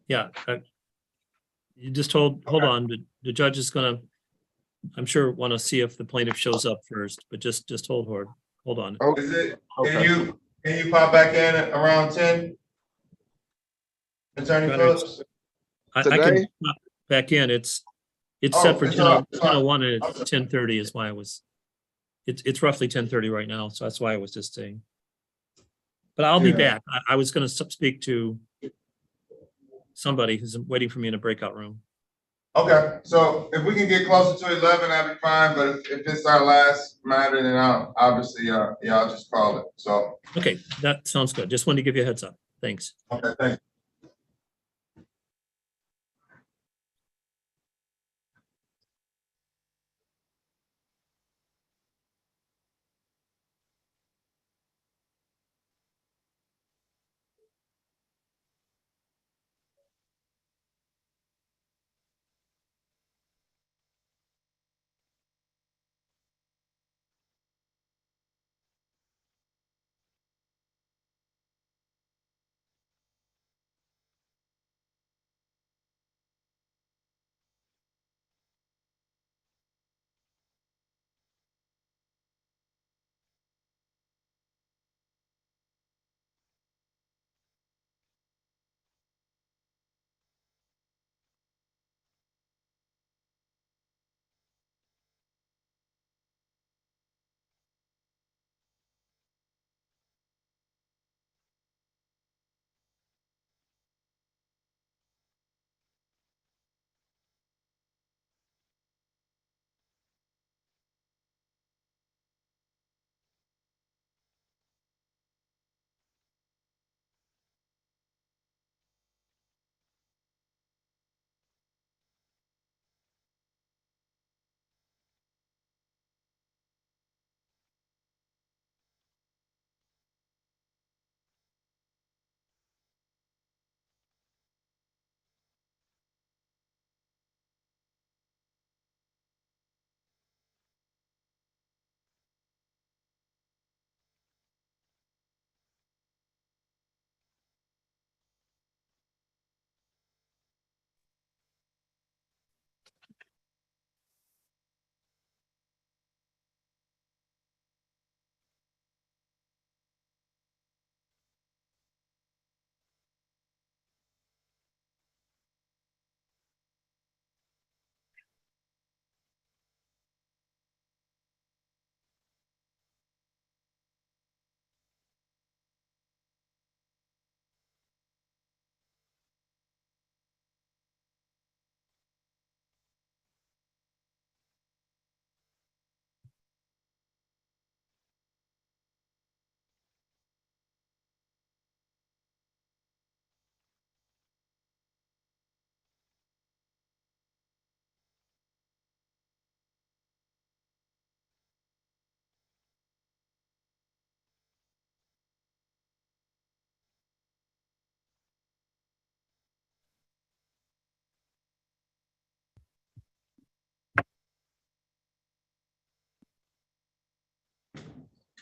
Yeah. You just hold on. The judge is gonna, I'm sure, want to see if the plaintiff shows up first, but just hold on. Is it, can you pop back in at around 10? Attorney Phillips? I can pop back in. It's set for 10:01 and it's 10:30 is why it's roughly 10:30 right now. So that's why I was just saying. But I'll be back. I was going to speak to somebody who's waiting for me in a breakout room. Okay, so if we can get closer to 11, that'd be fine. But if it's our last matter, then I'll obviously, I'll just call it. So. Okay, that sounds good. Just wanted to give you a heads up. Thanks. Okay, thank you.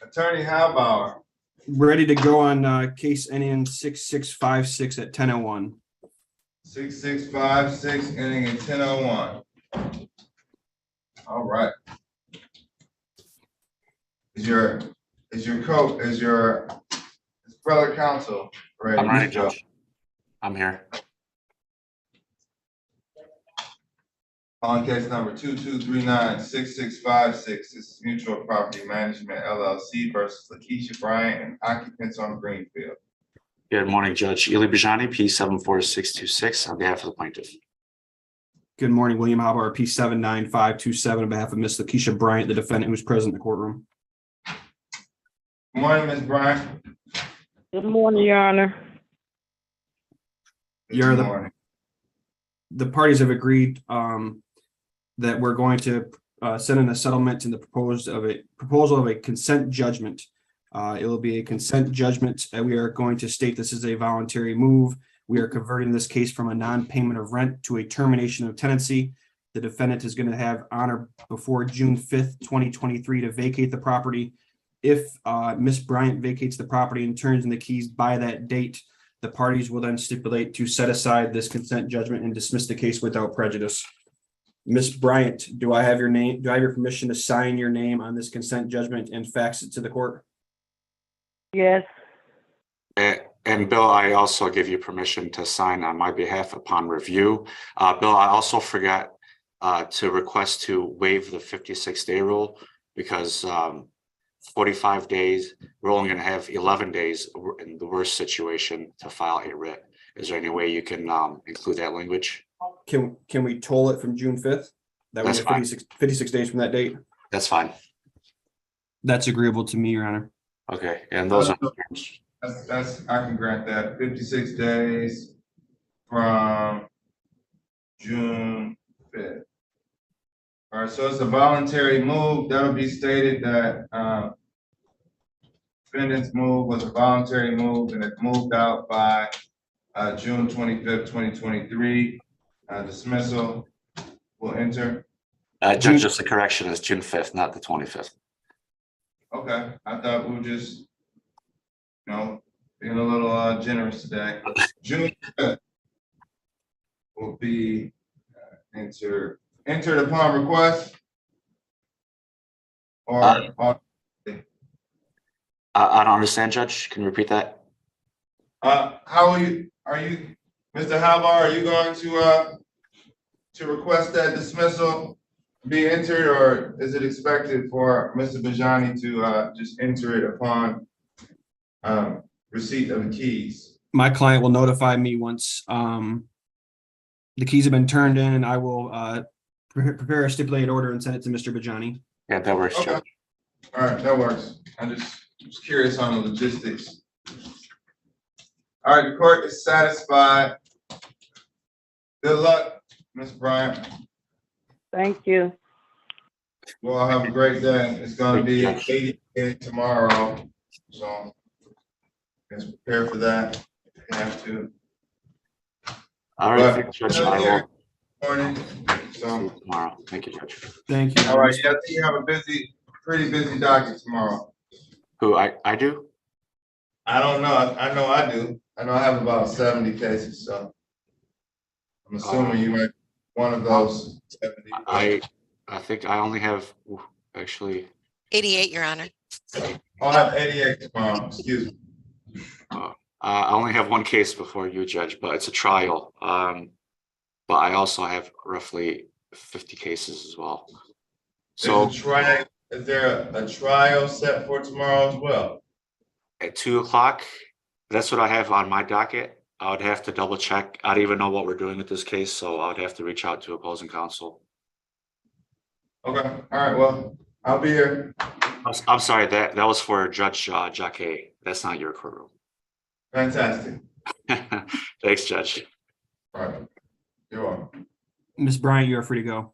Attorney Halbauer, Ready to go on case ending 6656 at 10:01. 6656, ending in 10:01. All right. Is your brother counsel ready? I'm ready, Judge. I'm here. On case number 2239-6656, this is Mutual Property Management LLC versus Lakeisha Bryant and occupants on Greenfield. Good morning, Judge. Eli Bajani, P74626, on behalf of the plaintiff. Good morning, William Halbauer, P79527, on behalf of Ms. Lakeisha Bryant, the defendant who was present in the courtroom. Good morning, Ms. Bryant. Good morning, Your Honor. Your Honor, the parties have agreed that we're going to send in a settlement in the proposal of a consent judgment. It will be a consent judgment. We are going to state this is a voluntary move. We are converting this case from a non-payment of rent to a termination of tenancy. The defendant is going to have honor before June 5th, 2023 to vacate the property. If Ms. Bryant vacates the property and turns in the keys by that date, the parties will then stipulate to set aside this consent judgment and dismiss the case without prejudice. Ms. Bryant, do I have your name? Do I have your permission to sign your name on this consent judgment and fax it to the court? Yes. And Bill, I also give you permission to sign on my behalf upon review. Bill, I also forgot to request to waive the 56-day rule because 45 days, we're only going to have 11 days in the worst situation to file a writ. Is there any way you can include that language? Can we toll it from June 5th? That would be 56 days from that date. That's fine. That's agreeable to me, Your Honor. Okay, and those are That's I can grant that 56 days from June 5th. All right, so it's a voluntary move. That'll be stated that defendant's move was a voluntary move and it moved out by June 25th, 2023. Dismissal will enter. Judge, just a correction, is June 5th, not the 25th. Okay, I thought we were just, being a little generous today. June 5th will be entered upon request. Or I don't understand, Judge. Can you repeat that? How are you, Mr. Halbar, are you going to request that dismissal be entered, or is it expected for Mr. Bajani to just enter it upon receipt of the keys? My client will notify me once the keys have been turned in, and I will prepare a stipulated order and send it to Mr. Bajani. Yeah, that works, Okay. Judge. All right, that works. I just was curious on the logistics. All right, the court is satisfied. Good luck, Ms. Bryant. Thank you. Well, have a great day. It's gonna be 88 tomorrow, so let's prepare for that if you have to. All right, thanks, Judge. I will. Morning. So tomorrow. Thank you, Judge. Thank you. All right, yeah, I think you have a pretty busy docket tomorrow. Who, I do? I don't know. I know I do. I know I have about 70 cases, so I'm assuming you might be one of those 70. I think I only have, actually. 88, Your Honor. I'll have 88 tomorrow, excuse me. I only have one case before you, Judge, but it's a trial. But I also have roughly 50 cases as well. So Is there a trial set for tomorrow as well? At 2 o'clock, that's what I have on my docket. I would have to double check. I don't even know what we're doing with this case, so I would have to reach out to opposing counsel. Okay, all right, well, I'll be here. I'm sorry, that was for Judge Jacquet. That's not your courtroom. Fantastic. Thanks, Judge. All right, you're welcome. Ms. Bryant, you are free to go.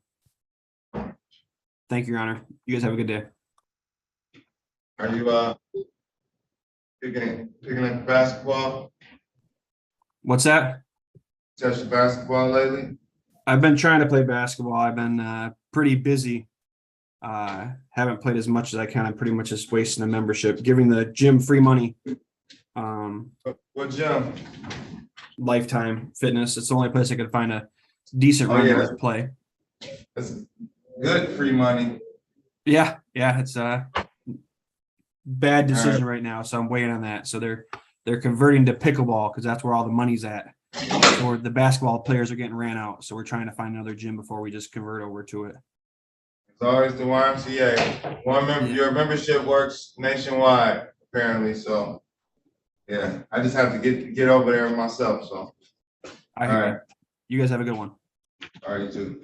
Thank you, Your Honor. You guys have a good day. Are you picking up basketball? What's that? Touched basketball lately? I've been trying to play basketball. I've been pretty busy. Haven't played as much as I can. I'm pretty much just wasting the membership, giving the gym free money. What gym? Lifetime Fitness. It's the only place I could find a decent Oh, renter yeah. with play. That's good free money. Yeah, it's a bad decision right now, so I'm waiting on that. So they're converting to pickleball because that's where all the money's at. Or the basketball players are getting ran out, so we're trying to find another gym before we just convert over to it. It's always the YMCA. Your membership works nationwide, apparently, so. Yeah, I just have to get over there myself, so. All right. You guys have a good one. All right, you too.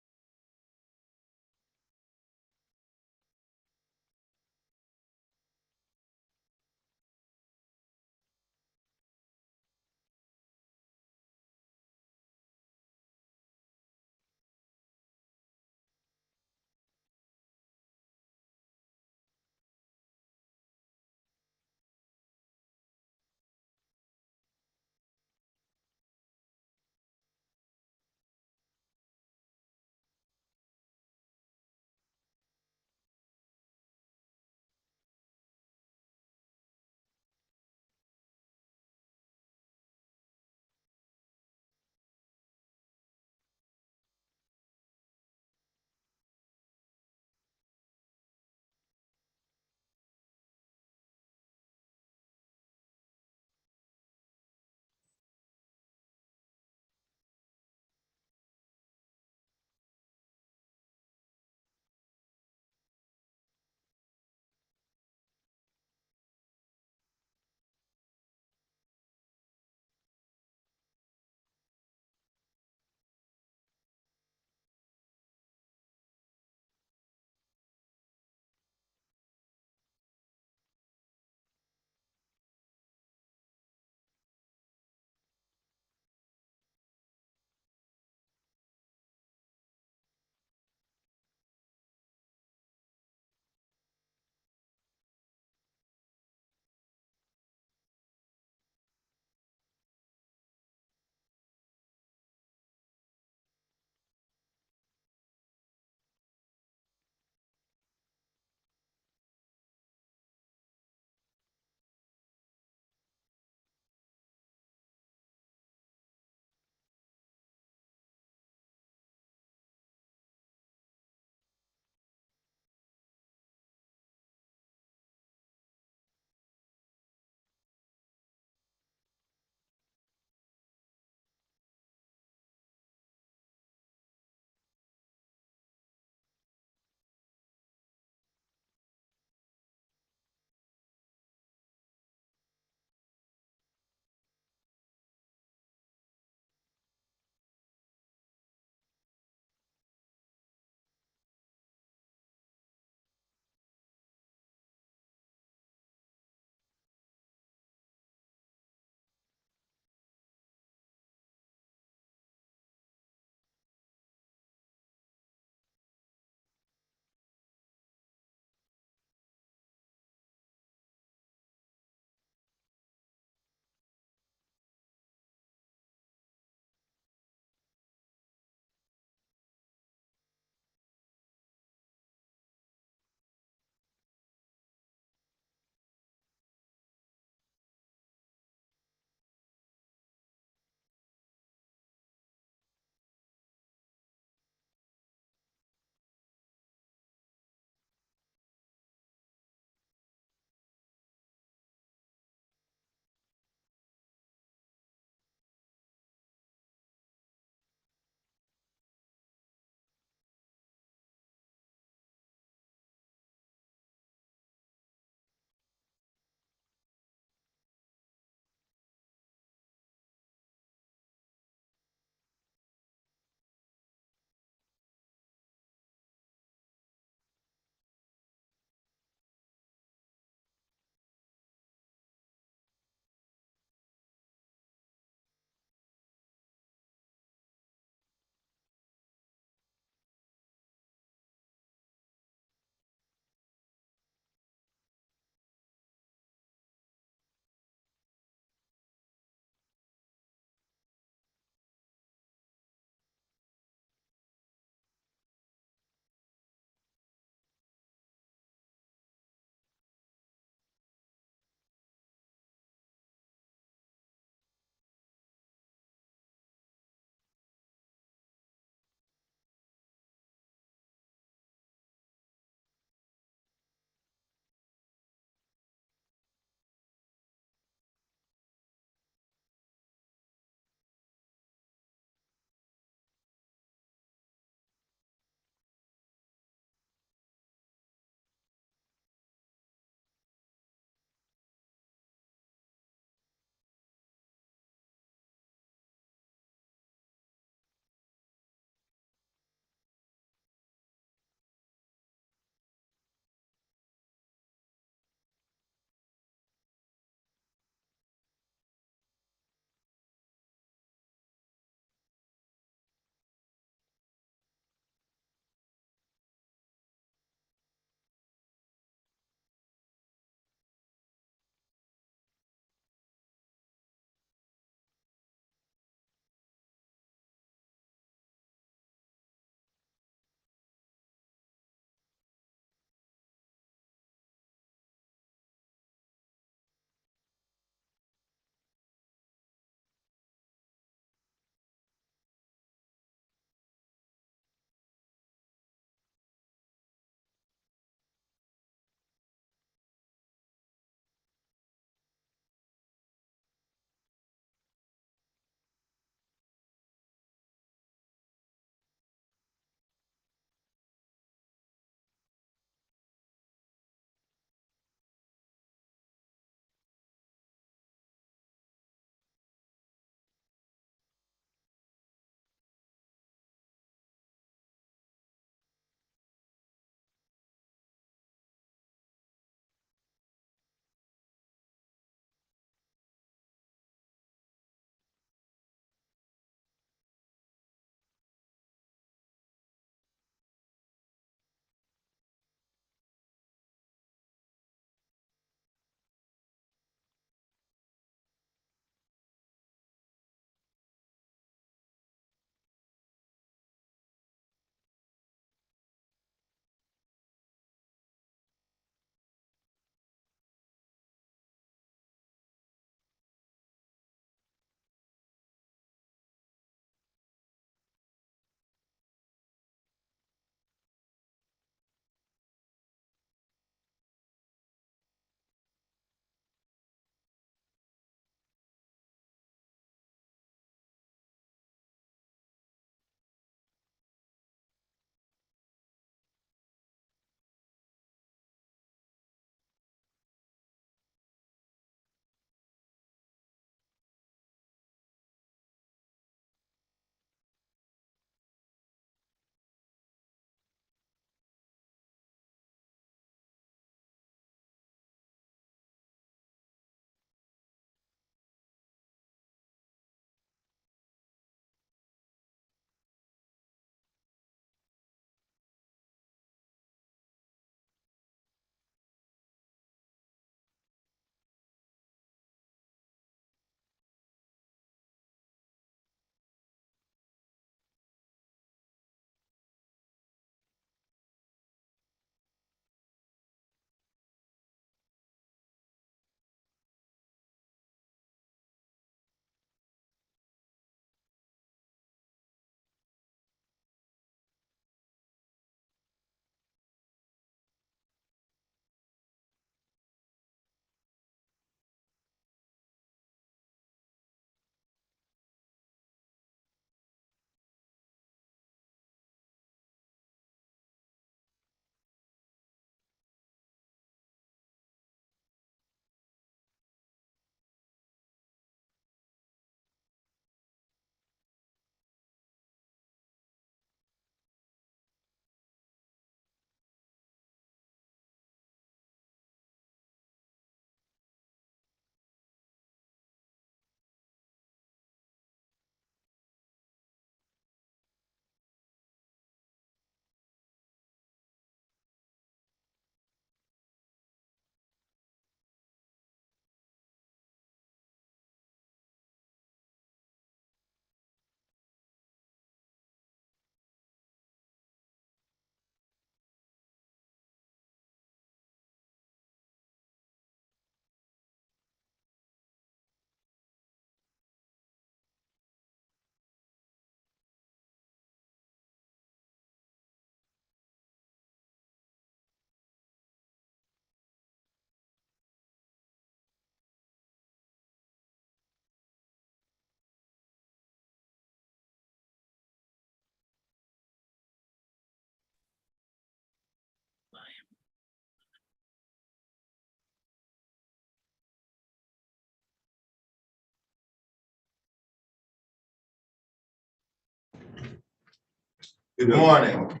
Good morning.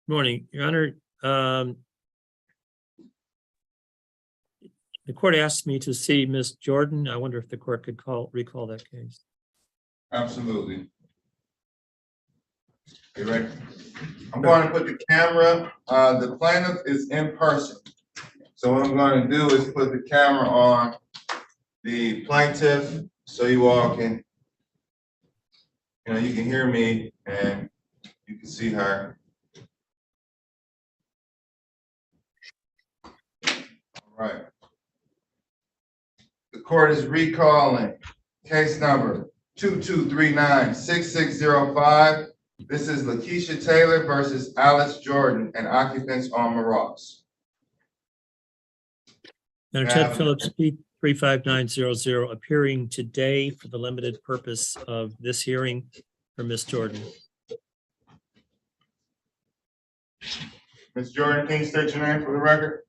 Morning, Your Honor. The court asked me to see Ms. Jordan. I wonder if the court could recall that case. Absolutely. You ready? I'm going to put the camera, the plaintiff is in person. So what I'm going to do is put the camera on the plaintiff so you all can, you can hear me and you can see her. All right. The court is recalling case number 2239-6605. This is Lakeisha Taylor versus Alice Jordan and occupants on Marocs. Matter Ted Phillips, P 35900, appearing today for the limited purpose of this hearing for Ms. Jordan. Ms. Jordan, can you state your name for the record?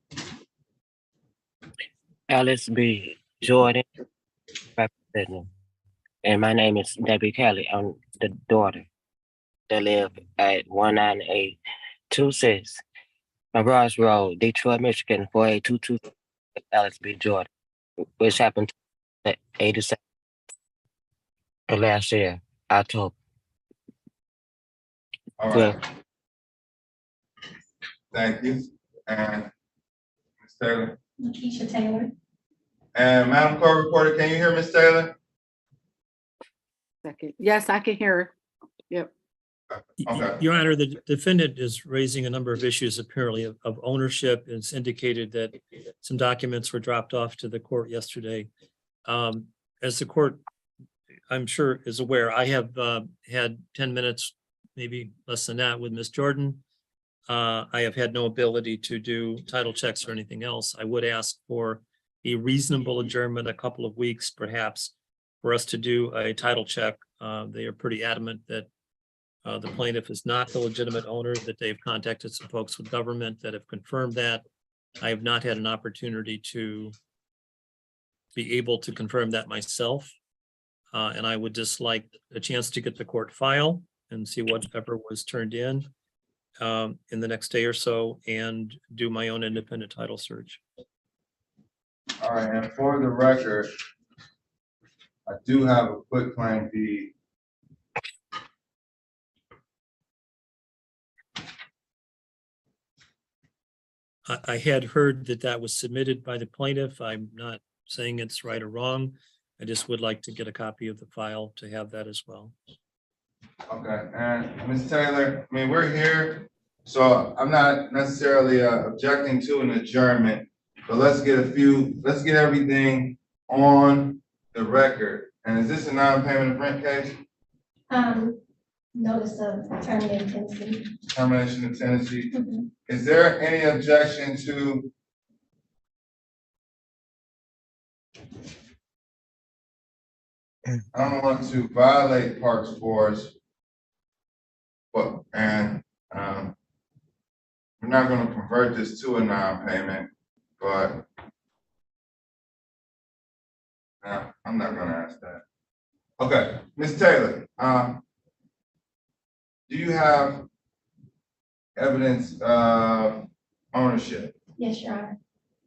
Alice B. Jordan, representing. And my name is Debbie Kelly. I'm the daughter that live at 19826 Marocs Road, Detroit, Michigan, 48222. Alice B. Jordan, which happened at 87 last year, October. All right. Thank you. And Ms. Taylor. Lakeisha Taylor. And Madam Court Reporter, can you hear Ms. Taylor? Second. Yes, I can hear her. Yep. Okay. Your Honor, the defendant is raising a number of issues apparently of ownership. It's indicated that some documents were dropped off to the court yesterday. As the court, I'm sure, is aware, I have had 10 minutes, maybe less than that, with Ms. Jordan. I have had no ability to do title checks or anything else. I would ask for a reasonable adjournment, a couple of weeks perhaps, for us to do a title check. They are pretty adamant that the plaintiff is not the legitimate owner, that they've contacted some folks with government that have confirmed that. I have not had an opportunity to be able to confirm that myself. And I would just like a chance to get the court file and see whatever was turned in the next day or so, and do my own independent title search. All right, and for the record, I do have a quick claim deed. I had heard that that was submitted by the plaintiff. I'm not saying it's right or wrong. I just would like to get a copy of the file to have that as well. Okay, and Ms. Taylor, I mean, we're here, so I'm not necessarily objecting to an adjournment, but let's get everything on the record. And is this a non-payment of rent case? Notice of termination of tenancy. Termination of tenancy. Is there any objection to I don't want to violate Parks Boards, but we're not going to convert this to a non-payment, but I'm not going to ask that. Okay, Ms. Taylor, do you have evidence of ownership? Yes, Your Honor.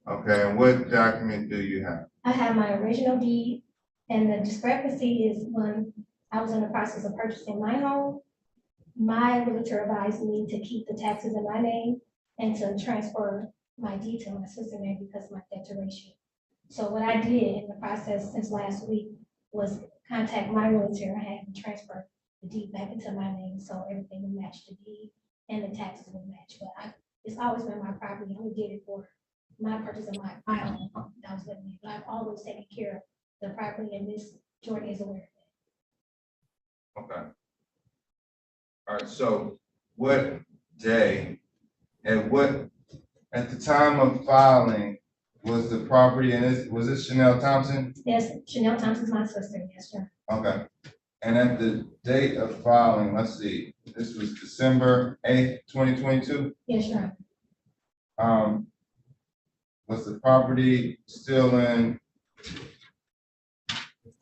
Okay, and what document do you have? I have my original deed, and the discrepancy is when I was in the process of purchasing my home, my realtor advised me to keep the taxes in my name and to transfer my deed to my sister's name because of my debt to ratio. So what I did in the process since last week was contact my realtor and have him transfer the deed back into my name so everything would match the deed and the taxes would match. But it's always been my property. I only did it for my purchase of my home that I was living in. But I've always taken care of the property, and Ms. Jordan is aware of that. Okay. All right, so what day and at the time of filing, was the property, and was this Chanel Thompson? Yes, Chanel Thompson's my sister, yes, sir. Okay. And at the date of filing, let's see, this was December 8th, 2022? Yes, sir. Was the property still in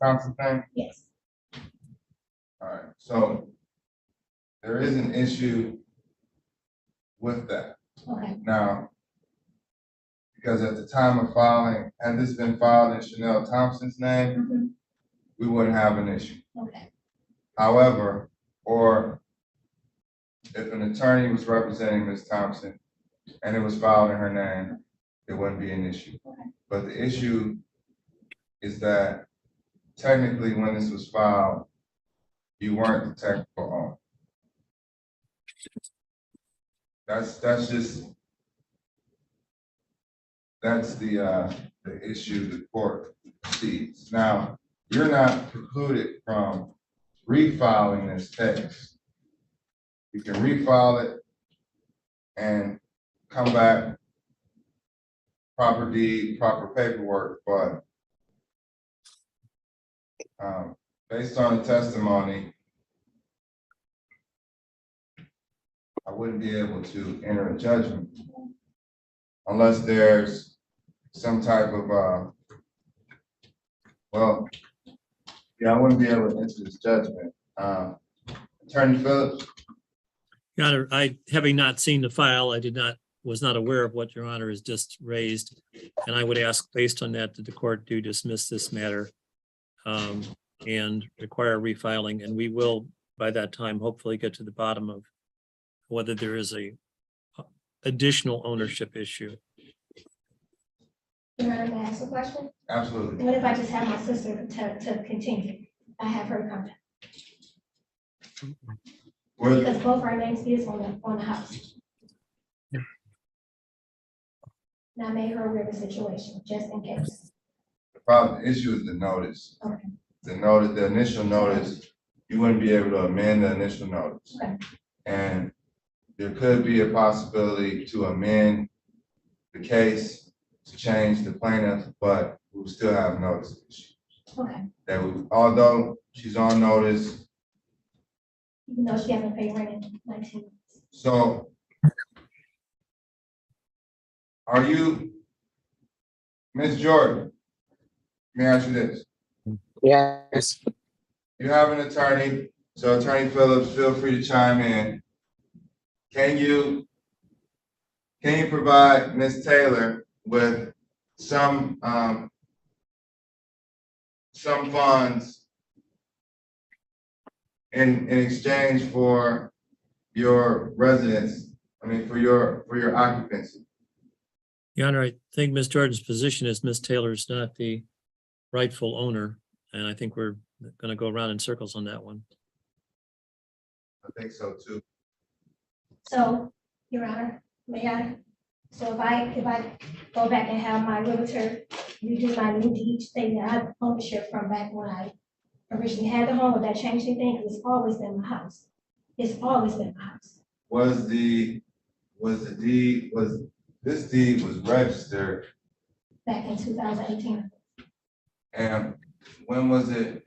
Thompson thing? Yes. All right, so there is an issue with that. Okay, Now, because at the time of filing, had this been filed in Chanel Thompson's name, we wouldn't have an issue. okay, However, or if an attorney was representing Ms. Thompson and it was filed in her name, it wouldn't be an issue. okay. But the issue is that technically when this was filed, you weren't the technical owner. That's the issue the court sees. Now, you're not precluded from refiling this case. You can refile it and come back, proper deed, proper paperwork, but based on the testimony, I wouldn't be able to enter a judgment unless there's some type of, well, yeah, I wouldn't be able to enter this judgment. Attorney Phillips? Your Honor, having not seen the file, was not aware of what Your Honor has just raised. And I would ask, based on that the court do dismiss this matter and require refiling. And we will, by that time, hopefully get to the bottom of whether there is a additional ownership issue. Your Honor, may I ask a question? Absolutely. What if I just have my sister to continue? I have her contact. Because both our names is on the house. And I made her aware of the situation, just in case. The issue is the notice. Okay. The initial notice, you wouldn't be able to amend the initial notice. Okay. And there could be a possibility to amend the case to change the plaintiff, but we'll still have notice issues. Okay. Although she's on notice. Even though she hasn't paid rent in 19 months. So are you, Ms. Jordan, let me ask you this. Yes. You have an attorney, so Attorney Phillips, feel free to chime in. Can you provide Ms. Taylor with some funds in exchange for your residence, for your occupancy? Your Honor, I think Ms. Jordan's position is Ms. Taylor's not the rightful owner. And I think we're going to go around in circles on that one. I think so too. So, Your Honor, may I? So if I go back and have my realtor redo my new deed stating that I have ownership from back when I originally had the home, would that change anything? Because it's always been my house. It's always been my house. This deed was registered Back in 2018. and when was it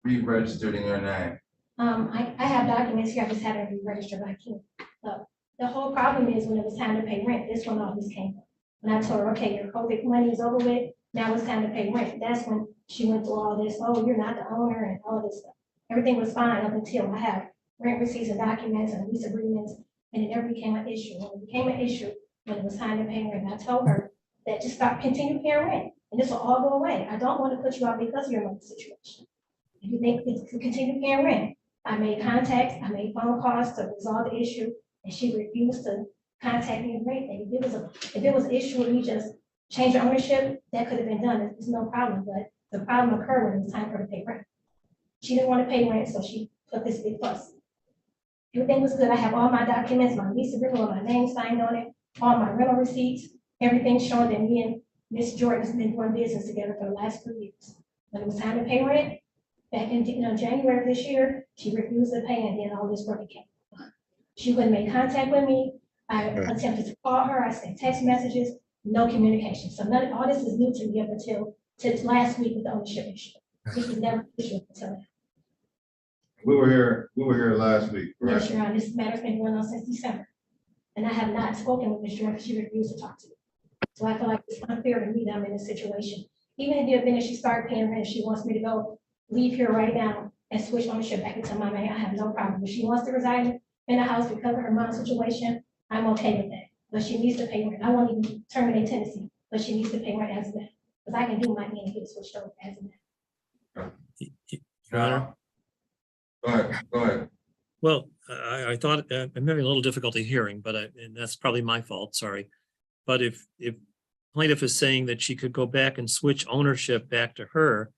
re-registered in your name? I have documents here, I just haven't re-registered back here. But the whole problem is when it was time to pay rent, this one all this came up. And I told her, okay, your COVID money is over with, now it's time to pay rent. That's when she went through all this, oh, you're not the owner and all this stuff. Everything was fine up until I have rent receipts and documents and lease agreements, and it never became an issue. When it became an issue, when it was time to pay rent, I told her that just continue paying rent, and this will all go away. I don't want to put you out because of your money situation. If you think it's to continue paying rent, I made contacts, I made phone calls to resolve the issue, and she refused to contact me and rate. And if it was an issue with me just change ownership, that could have been done. It's no problem. But the problem occurred when it was time for her to pay rent. She didn't want to pay rent, so she put this big fuss. Everything was good. I have all my documents, my lease agreement with my name signed on it, all my rental receipts, everything showing that me and Ms. Jordan has been doing business together for the last 3 years. When it was time to pay rent, back in January of this year, she refused to pay, and then all this work came. She wouldn't make contact with me. I attempted to call her. I sent text messages, no communication. So all this is new to me up until last week with the ownership issue. This was never an issue until now. We were here last week, correct? Yes, Your Honor, this matter's been going on since December. And I have not spoken with Ms. Jordan because she refused to talk to me. So I feel like it's unfair to me that I'm in this situation. Even if the event she started paying rent, she wants me to go leave here right now and switch ownership back into my name. I have no problem. If she wants to reside in the house because of her mom's situation, I'm okay with that. But she needs to pay rent. I won't even terminate tenancy, but she needs to pay rent as of now. Because I can do my name and get it switched over as of now. Your Honor. Go ahead. Well, I thought, I'm having a little difficulty hearing, but and that's probably my fault, sorry. But if plaintiff is saying that she could go back and switch ownership back to her,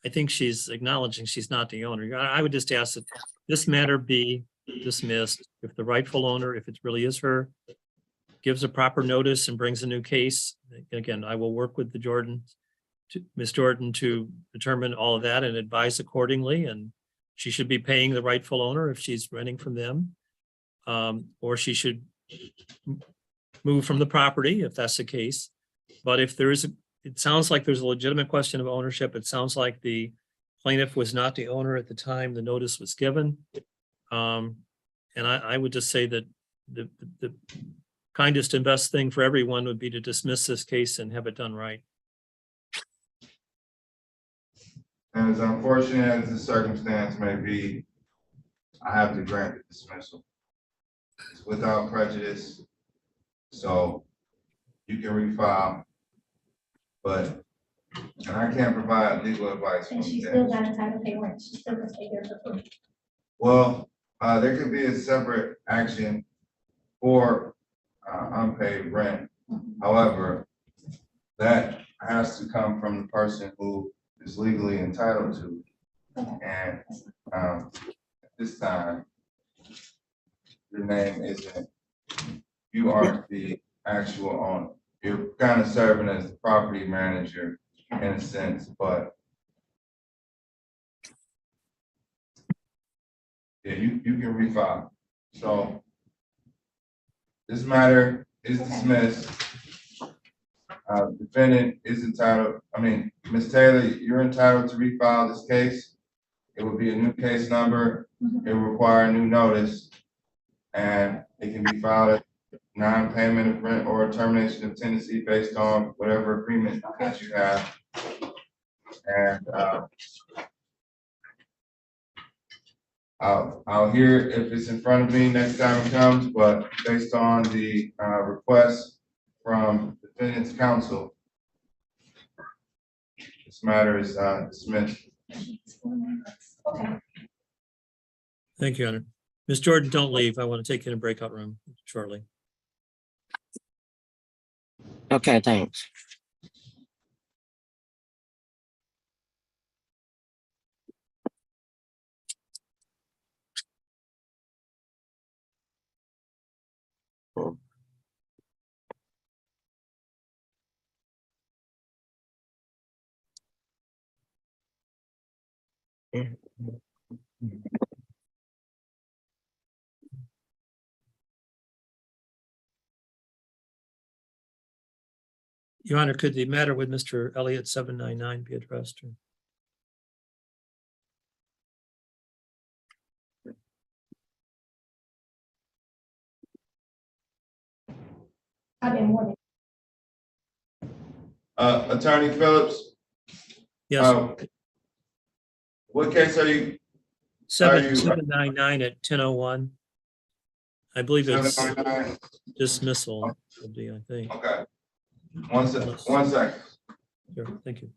I think she's acknowledging she's not the owner. I would just ask that this matter be dismissed. If the rightful owner, if it really is her, gives a proper notice and brings a new case, again, I will work with Ms. Jordan to determine all of that and advise accordingly. And she should be paying the rightful owner if she's renting from them. Or she should move from the property if that's the case. But if there is, it sounds like there's a legitimate question of ownership. It sounds like the plaintiff was not the owner at the time the notice was given. And I would just say that the kindest and best thing for everyone would be to dismiss this case and have it done right. And as unfortunate as the circumstance may be, I have to grant the dismissal. It's without prejudice, so you can refile, but, and I can't provide legal advice. And she still got entitled to pay rent. She still can stay there for free. Well, there could be a separate action for unpaid rent. However, that has to come from the person who is legally entitled to. And at this time, your name isn't, you aren't the actual owner. You're kind of serving as the property manager in a sense, but yeah, you can refile. So this matter is dismissed. Defendant is entitled, Ms. Taylor, you're entitled to refile this case. It would be a new case number. It will require a new notice. And it can be filed as non-payment of rent or termination of tenancy based on whatever agreement that you have. And I'll hear if it's in front of me next time it comes, but based on the request from defendant's counsel, this matter is dismissed. Thank you, Honor. Ms. Jordan, don't leave. I want to take you in a breakout room shortly. Okay, thanks. Your Honor, could the matter with Mr. Elliott 799 be addressed? I've been warning. Attorney Phillips? Yes. What case are you? 799 at 10:01. I believe it's 799? dismissal would be, I think. Okay. One second. Sure, thank you.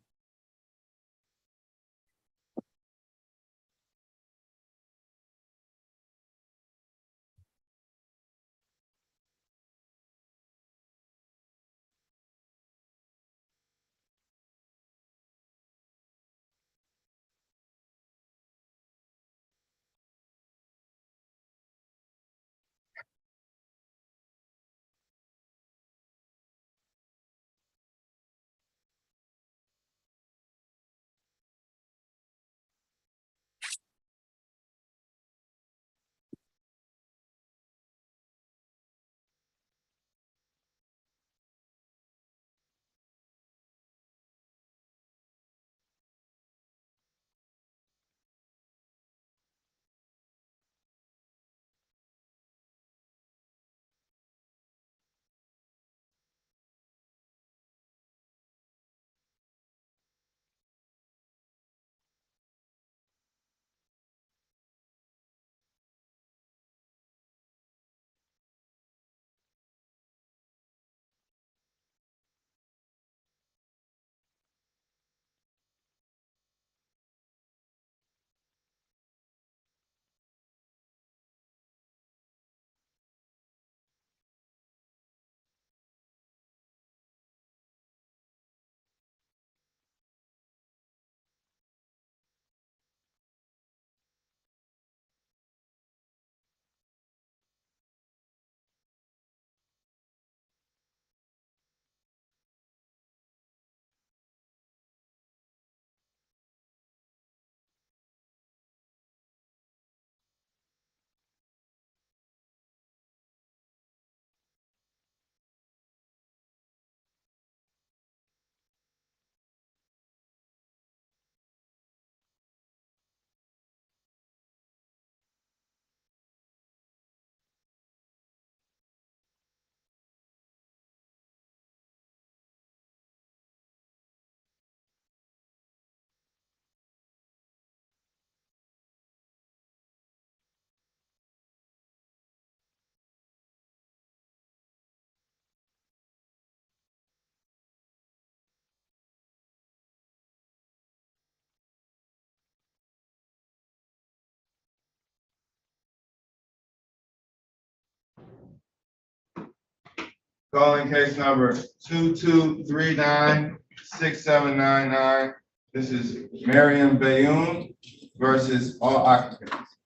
Calling case number 22396799. This is Mariam Bayoun versus all occupants.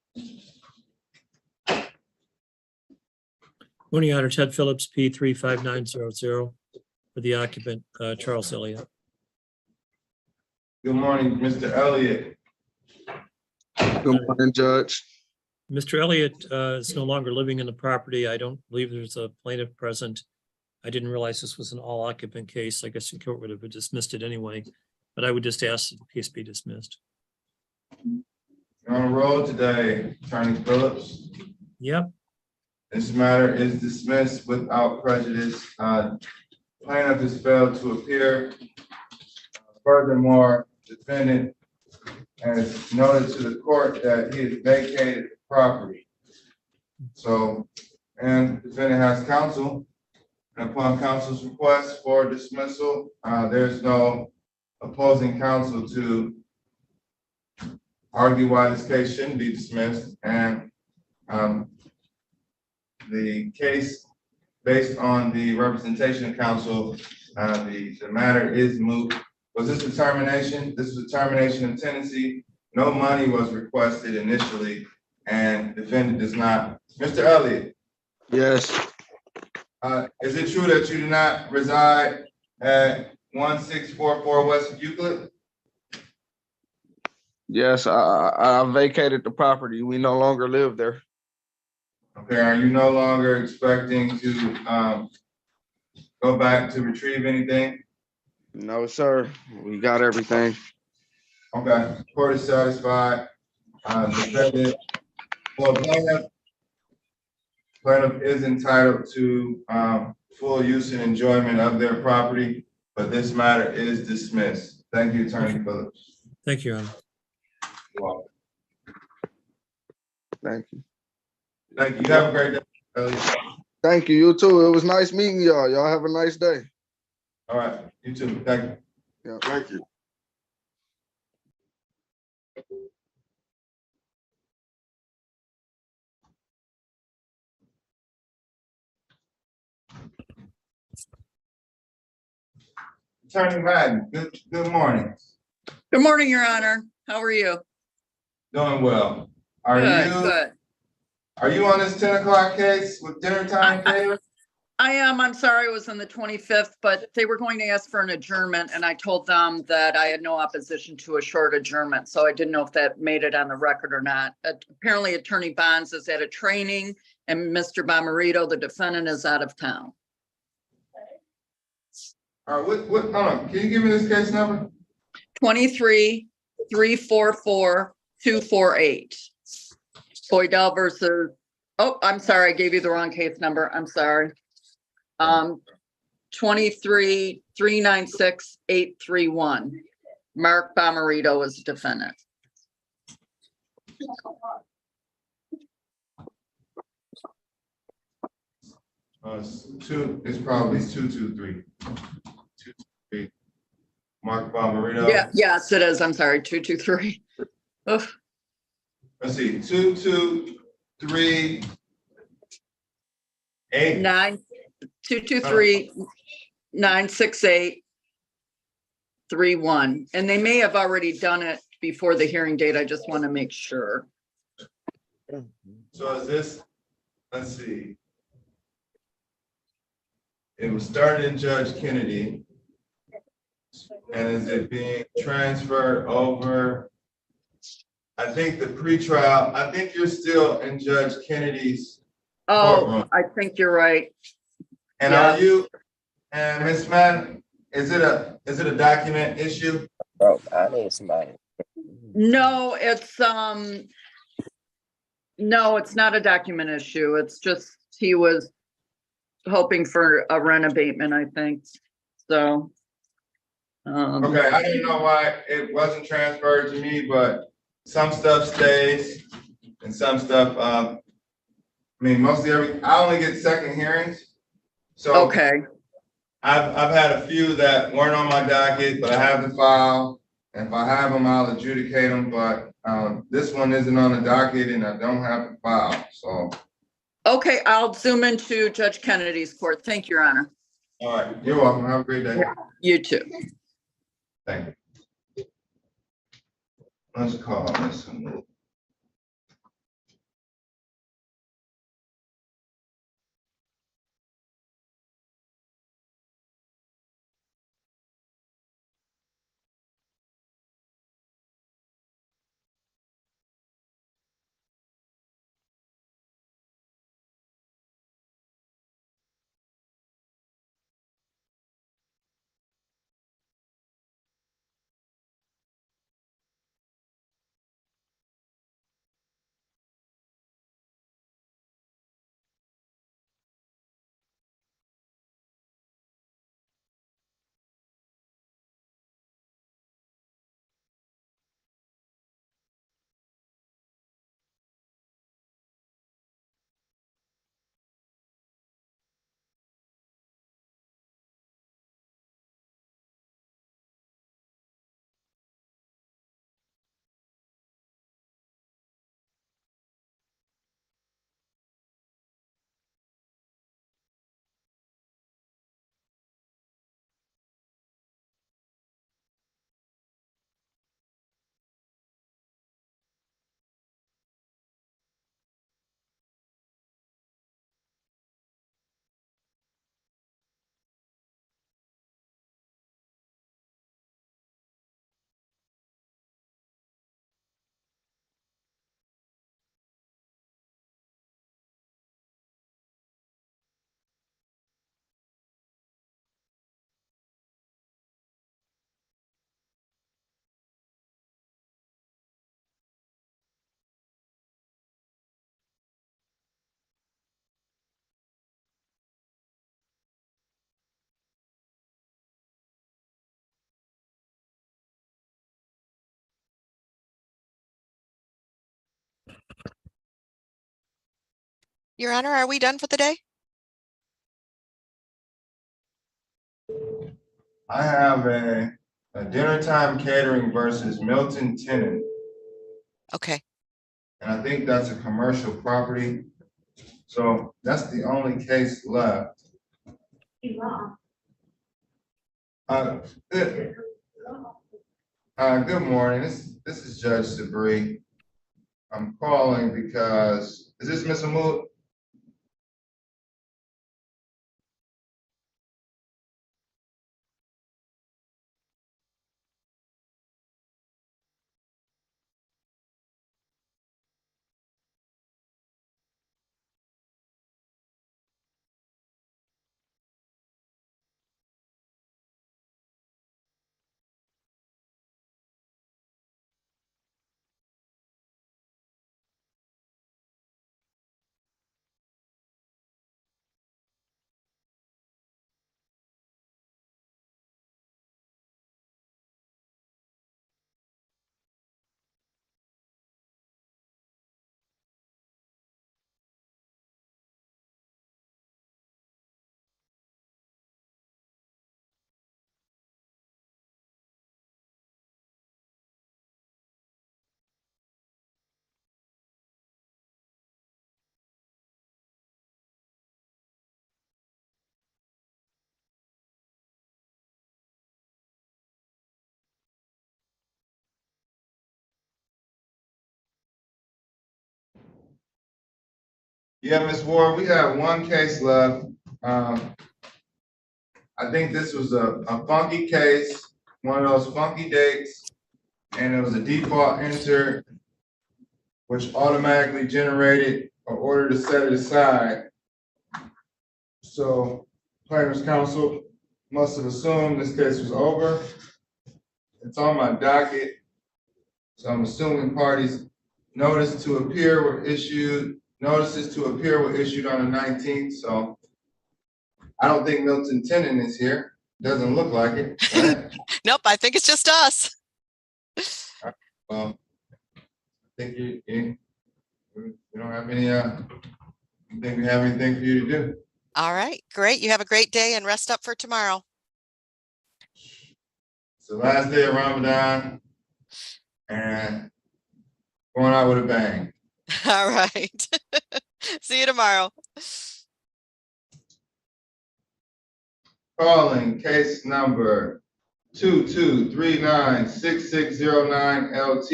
Morning, Honor. Ted Phillips, P 35900 for the occupant, Charles Elliott. Good morning, Mr. Elliott. Good morning, Judge. Mr. Elliott is no longer living in the property. I don't believe there's a plaintiff present. I didn't realize this was an all occupant case. I guess the court would have dismissed it anyway, but I would just ask that the case be dismissed. You're on a roll today, Attorney Phillips. Yep. This matter is dismissed without prejudice. Plaintiff has failed to appear. Furthermore, defendant has noted to the court that he has vacated the property. So, and defendant has counsel. And upon counsel's request for dismissal, there's no opposing counsel to argue why this case shouldn't be dismissed. And the case, based on the representation of counsel, the matter is moot. Was this a termination? This was a termination of tenancy. No money was requested initially, and defendant does not. Mr. Elliott. Yes. Is it true that you do not reside at 1644 West Euclid? Yes, I vacated the property. We no longer live there. Okay, are you no longer expecting to go back to retrieve anything? No, sir. We got everything. Okay, court is satisfied. Defendant, well, plaintiff is entitled to full use and enjoyment of their property, but this matter is dismissed. Thank you, Attorney Phillips. Thank you, Your Honor. You're welcome. Thank you. Thank you. You have a great day, Elliott. Thank you. You too. It was nice meeting y'all. Y'all have a nice day. All right, you too. Thank you. Yeah, thank you. Attorney Madden, good morning. Good morning, Your Honor. How are you? Doing well. Are Good. you on this 10 o'clock case with dinner time case? I am. I'm sorry I was on the 25th, but they were going to ask for an adjournment, and I told them that I had no opposition to a short adjournment. So I didn't know if that made it on the record or not. Apparently, Attorney Bonds is at a training, and Mr. Bomarito, the defendant, is out of town. All right, hold on. Can you give me this case number? 23-344-248. Boydell versus, oh, I'm sorry, I gave you the wrong case number. I'm sorry. 23-396-831. Mark Bomarito is defendant. It's probably 223. 223. Mark Bomarito. Yeah, yes, it is. I'm sorry, 223. Oof. Let's see, 223. 223-968-31. And they may have already done it before the hearing date. I just want to make sure. So is this, let's see. It was started in Judge Kennedy. And is it being transferred over? I think the pretrial, I think you're still in Judge Kennedy's courtroom. I think you're right. And yeah. Are you, and Ms. Madden, is it a document issue? Oh, I need somebody. No, it's not a document issue. It's just he was hoping for a rent abatement, I think. So. Okay, I didn't know why it wasn't transferred to me, but some stuff stays and some stuff, I mean, mostly I only get second hearings. So okay. I've had a few that weren't on my docket, but I have the file. And if I have them, I'll adjudicate them, but this one isn't on the docket and I don't have the file, so. Okay, I'll zoom into Judge Kennedy's court. Thank you, Your Honor. All right, you're welcome. Have a great day. You too. Thank you. Let's call this one. Your Honor, are we done for the day? I have a dinner time catering versus Milton Tenant, Okay. and I think that's a commercial property. So that's the only case left. Good, good morning. This is Judge Sabree. I'm calling because, is this Ms. Amoud? Yeah, Ms. Ward, we have one case left. I think this was a funky case, one of those funky dates, and it was a default enter, which automatically generated an order to set it aside. So plaintiff's counsel must have assumed this case was over. It's on my docket. So I'm assuming parties notices to appear were issued on the 19th. So I don't think Milton Tennant is here. Doesn't look like it, right? Nope, I think it's just us. Well, I think you don't have any, you think we have anything for you to do? All right, great. You have a great day and rest up for tomorrow. It's the last day of Ramadan and going out with a bang. All right. See you tomorrow. Calling case number 22396609 LT.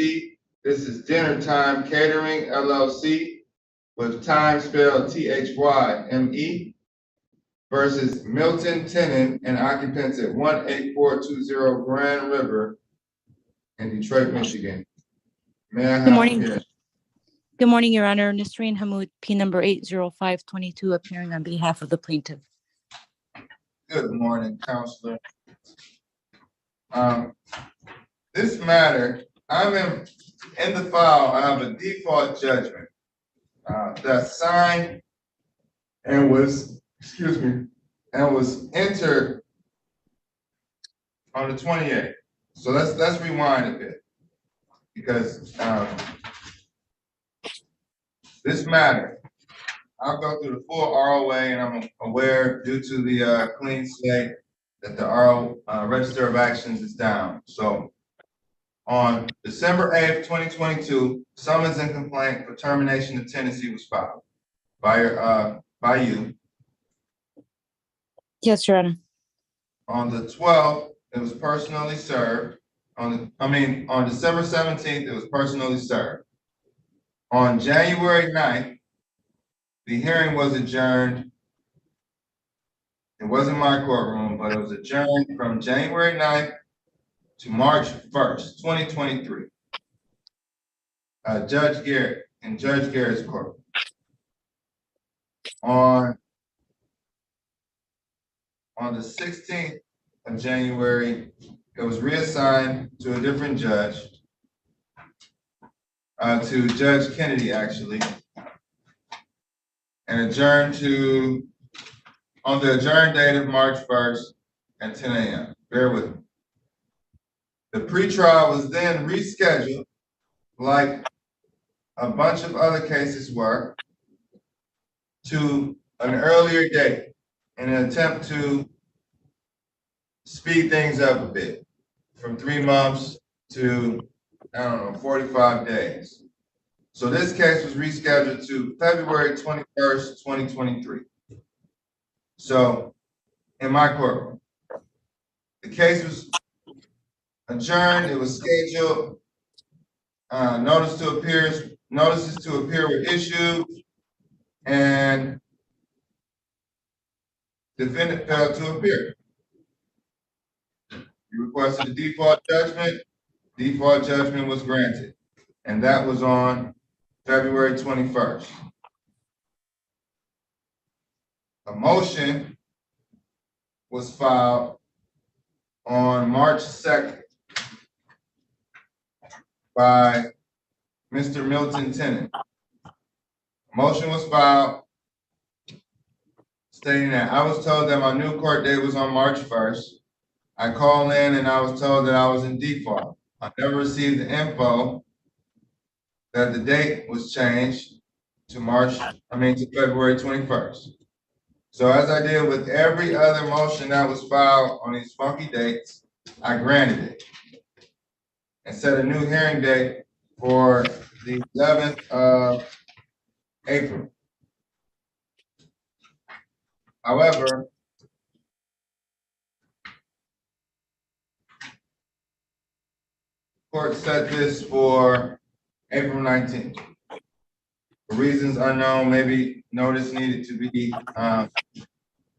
This is Dinner Time Catering LLC with time spelled THYME versus Milton Tenen and occupants at 18420 Grand River in Detroit, Michigan. May I have Good morning. appearance? Good morning, Your Honor. Nisreen Hamoud, P number 80522, appearing on behalf of the plaintiff. Good morning, Counselor. This matter, I'm in the file, I have a default judgment that's signed and was, and was entered on the 28th. So let's rewind a bit because this matter, I'll go through the full ROA, and I'm aware due to the clean slate that the RO Register of Actions is down. So on December 8th, 2022, summons and complaint for termination of tenancy was filed by you. Yes, Your Honor. On the 12th, it was personally served. On December 17th, it was personally served. On January 9th, the hearing was adjourned. It wasn't my courtroom, but it was adjourned from January 9th to March 1st, 2023. Judge Garrett in Judge Garrett's court. On the 16th of January, it was reassigned to a different judge, to Judge Kennedy, actually, and adjourned on the adjourned date of March 1st at 10 a.m. Bear with me. The pretrial was then rescheduled, like a bunch of other cases were, to an earlier date in an attempt to speed things up a bit, from 3 months to, 45 days. So this case was rescheduled to February 21st, 2023. So in my courtroom, the case was adjourned, it was scheduled, notices to appear were issued, and defendant failed to appear. You requested a default judgment was granted, and that was on February 21st. A motion was filed on March 2nd by Mr. Milton Tenen. Motion was filed stating that I was told that my new court date was on March 1st. I called in and I was told that I was in default. I never received the info that the date was changed to February 21st. So as I did with every other motion that was filed on these funky dates, I granted it and set a new hearing date for the 11th of April. However, court set this for April 19th. For reasons unknown, maybe notice needed to be,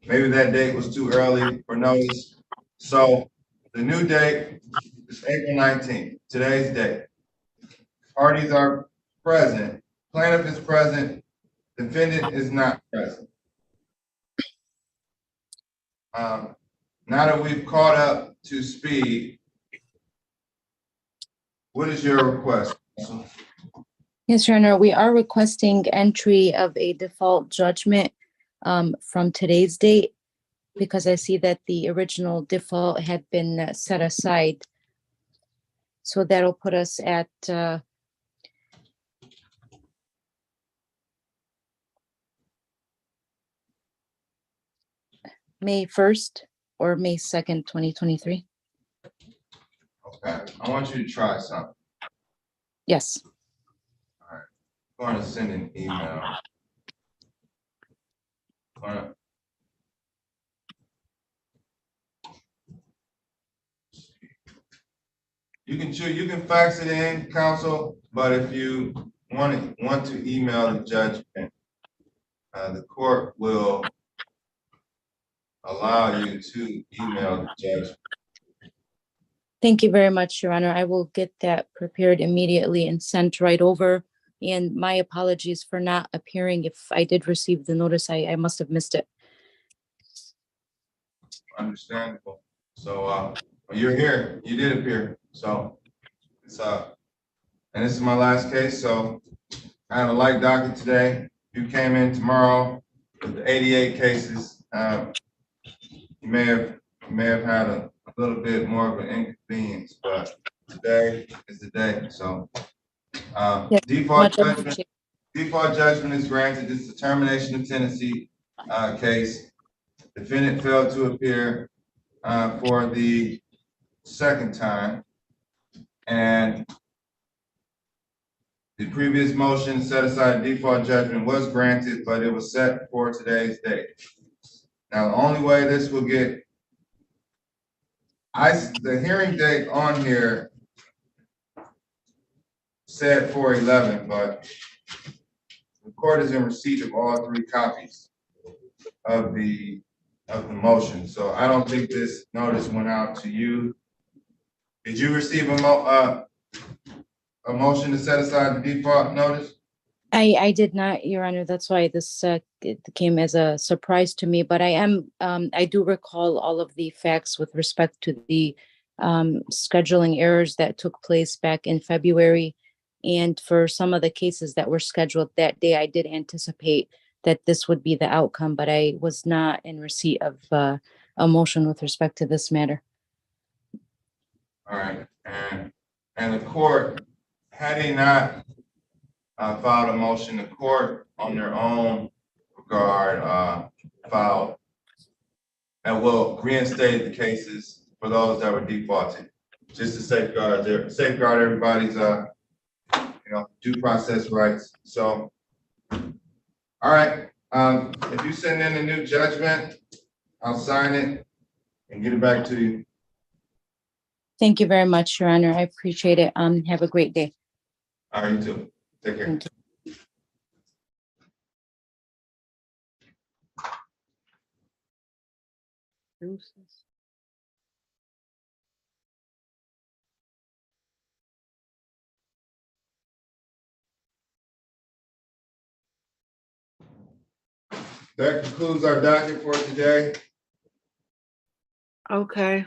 maybe that date was too early for notice. So the new date is April 19th, today's date. Parties are present, plaintiff is present, defendant is not present. Now that we've caught up to speed, what is your request? Yes, Your Honor, we are requesting entry of a default judgment from today's date because I see that the original default had been set aside. So that'll put us at May 1st or May 2nd, 2023. Okay, I want you to try something. Yes. I'm going to send an email. You can choose, you can fax it in, counsel, but if you want to email the judgment, the court will allow you to email the judge. Thank you very much, Your Honor. I will get that prepared immediately and sent right over. And my apologies for not appearing. If I did receive the notice, I must have missed it. Understandable. So, you're here, you did appear, so it's, and this is my last case, so I have a light docket today. You came in tomorrow with the 88 cases. You may have had a little bit more of an inconvenience, but today is the day, so. Yes, Default much judgment, appreciated. default judgment is granted. This is a termination of tenancy, case. Defendant failed to appear, for the second time. And the previous motion set aside default judgment was granted, but it was set for today's date. Now, the only way this will get, the hearing date on here said 4/11, but the court is in receipt of all 3 copies of the motion. So I don't think this notice went out to you. Did you receive a motion to set aside the default notice? I did not, Your Honor. That's why this it came as a surprise to me. But I do recall all of the facts with respect to the scheduling errors that took place back in February. And for some of the cases that were scheduled that day, I did anticipate that this would be the outcome, but I was not in receipt of a motion with respect to this matter. All right, and the court, had they not filed a motion, the court on their own regard filed and will reinstate the cases for those that were defaulted, just to safeguard everybody's due process rights. So, all right, if you send in a new judgment, I'll sign it and get it back to you. Thank you very much, Your Honor. I appreciate it. Have a great day. All right, you too. Take care. Thank you. That concludes our docket for today. Okay.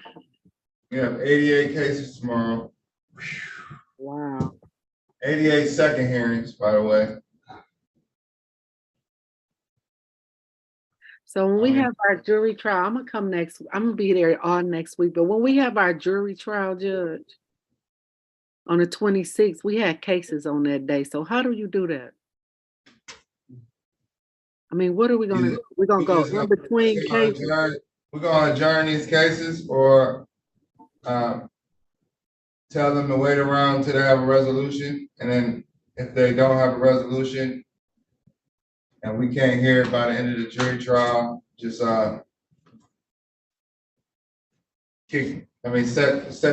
We have 88 cases tomorrow. Wow. 88 second hearings, by the way. So when we have our jury trial, I'm gonna be there all next week, but when we have our jury trial, Judge, on the 26th, we had cases on that day. So how do you do that? I mean, what are we gonna do? We're gonna go in between cases. We're gonna adjourn these cases or tell them to wait around till they have a resolution. And then if they don't have a resolution and we can't hear it by the end of the jury trial, just set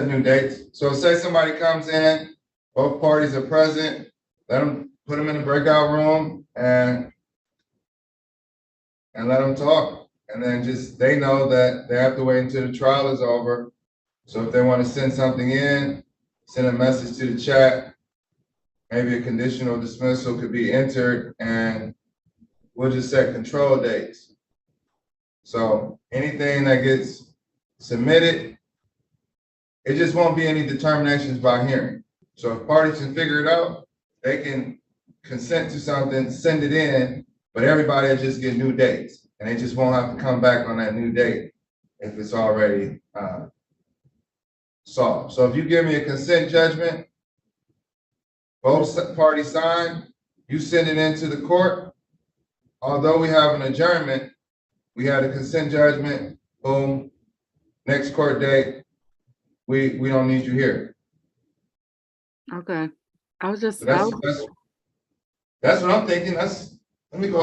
new dates. So say somebody comes in, both parties are present, put them in the breakout room and let them talk. And then they know that they have to wait until the trial is over. So if they want to send something in, send a message to the chat, maybe a conditional dismissal could be entered and we'll just set control dates. So anything that gets submitted, it just won't be any determinations by hearing. So if parties can figure it out, they can consent to something, send it in, but everybody will just get new dates. And they just won't have to come back on that new date if it's already solved. So if you give me a consent judgment, both parties sign, you send it into the court. Although we have an adjournment, we had a consent judgment, boom, next court date, we don't need you here. Okay. I was just, So that's what I'm thinking. Let me go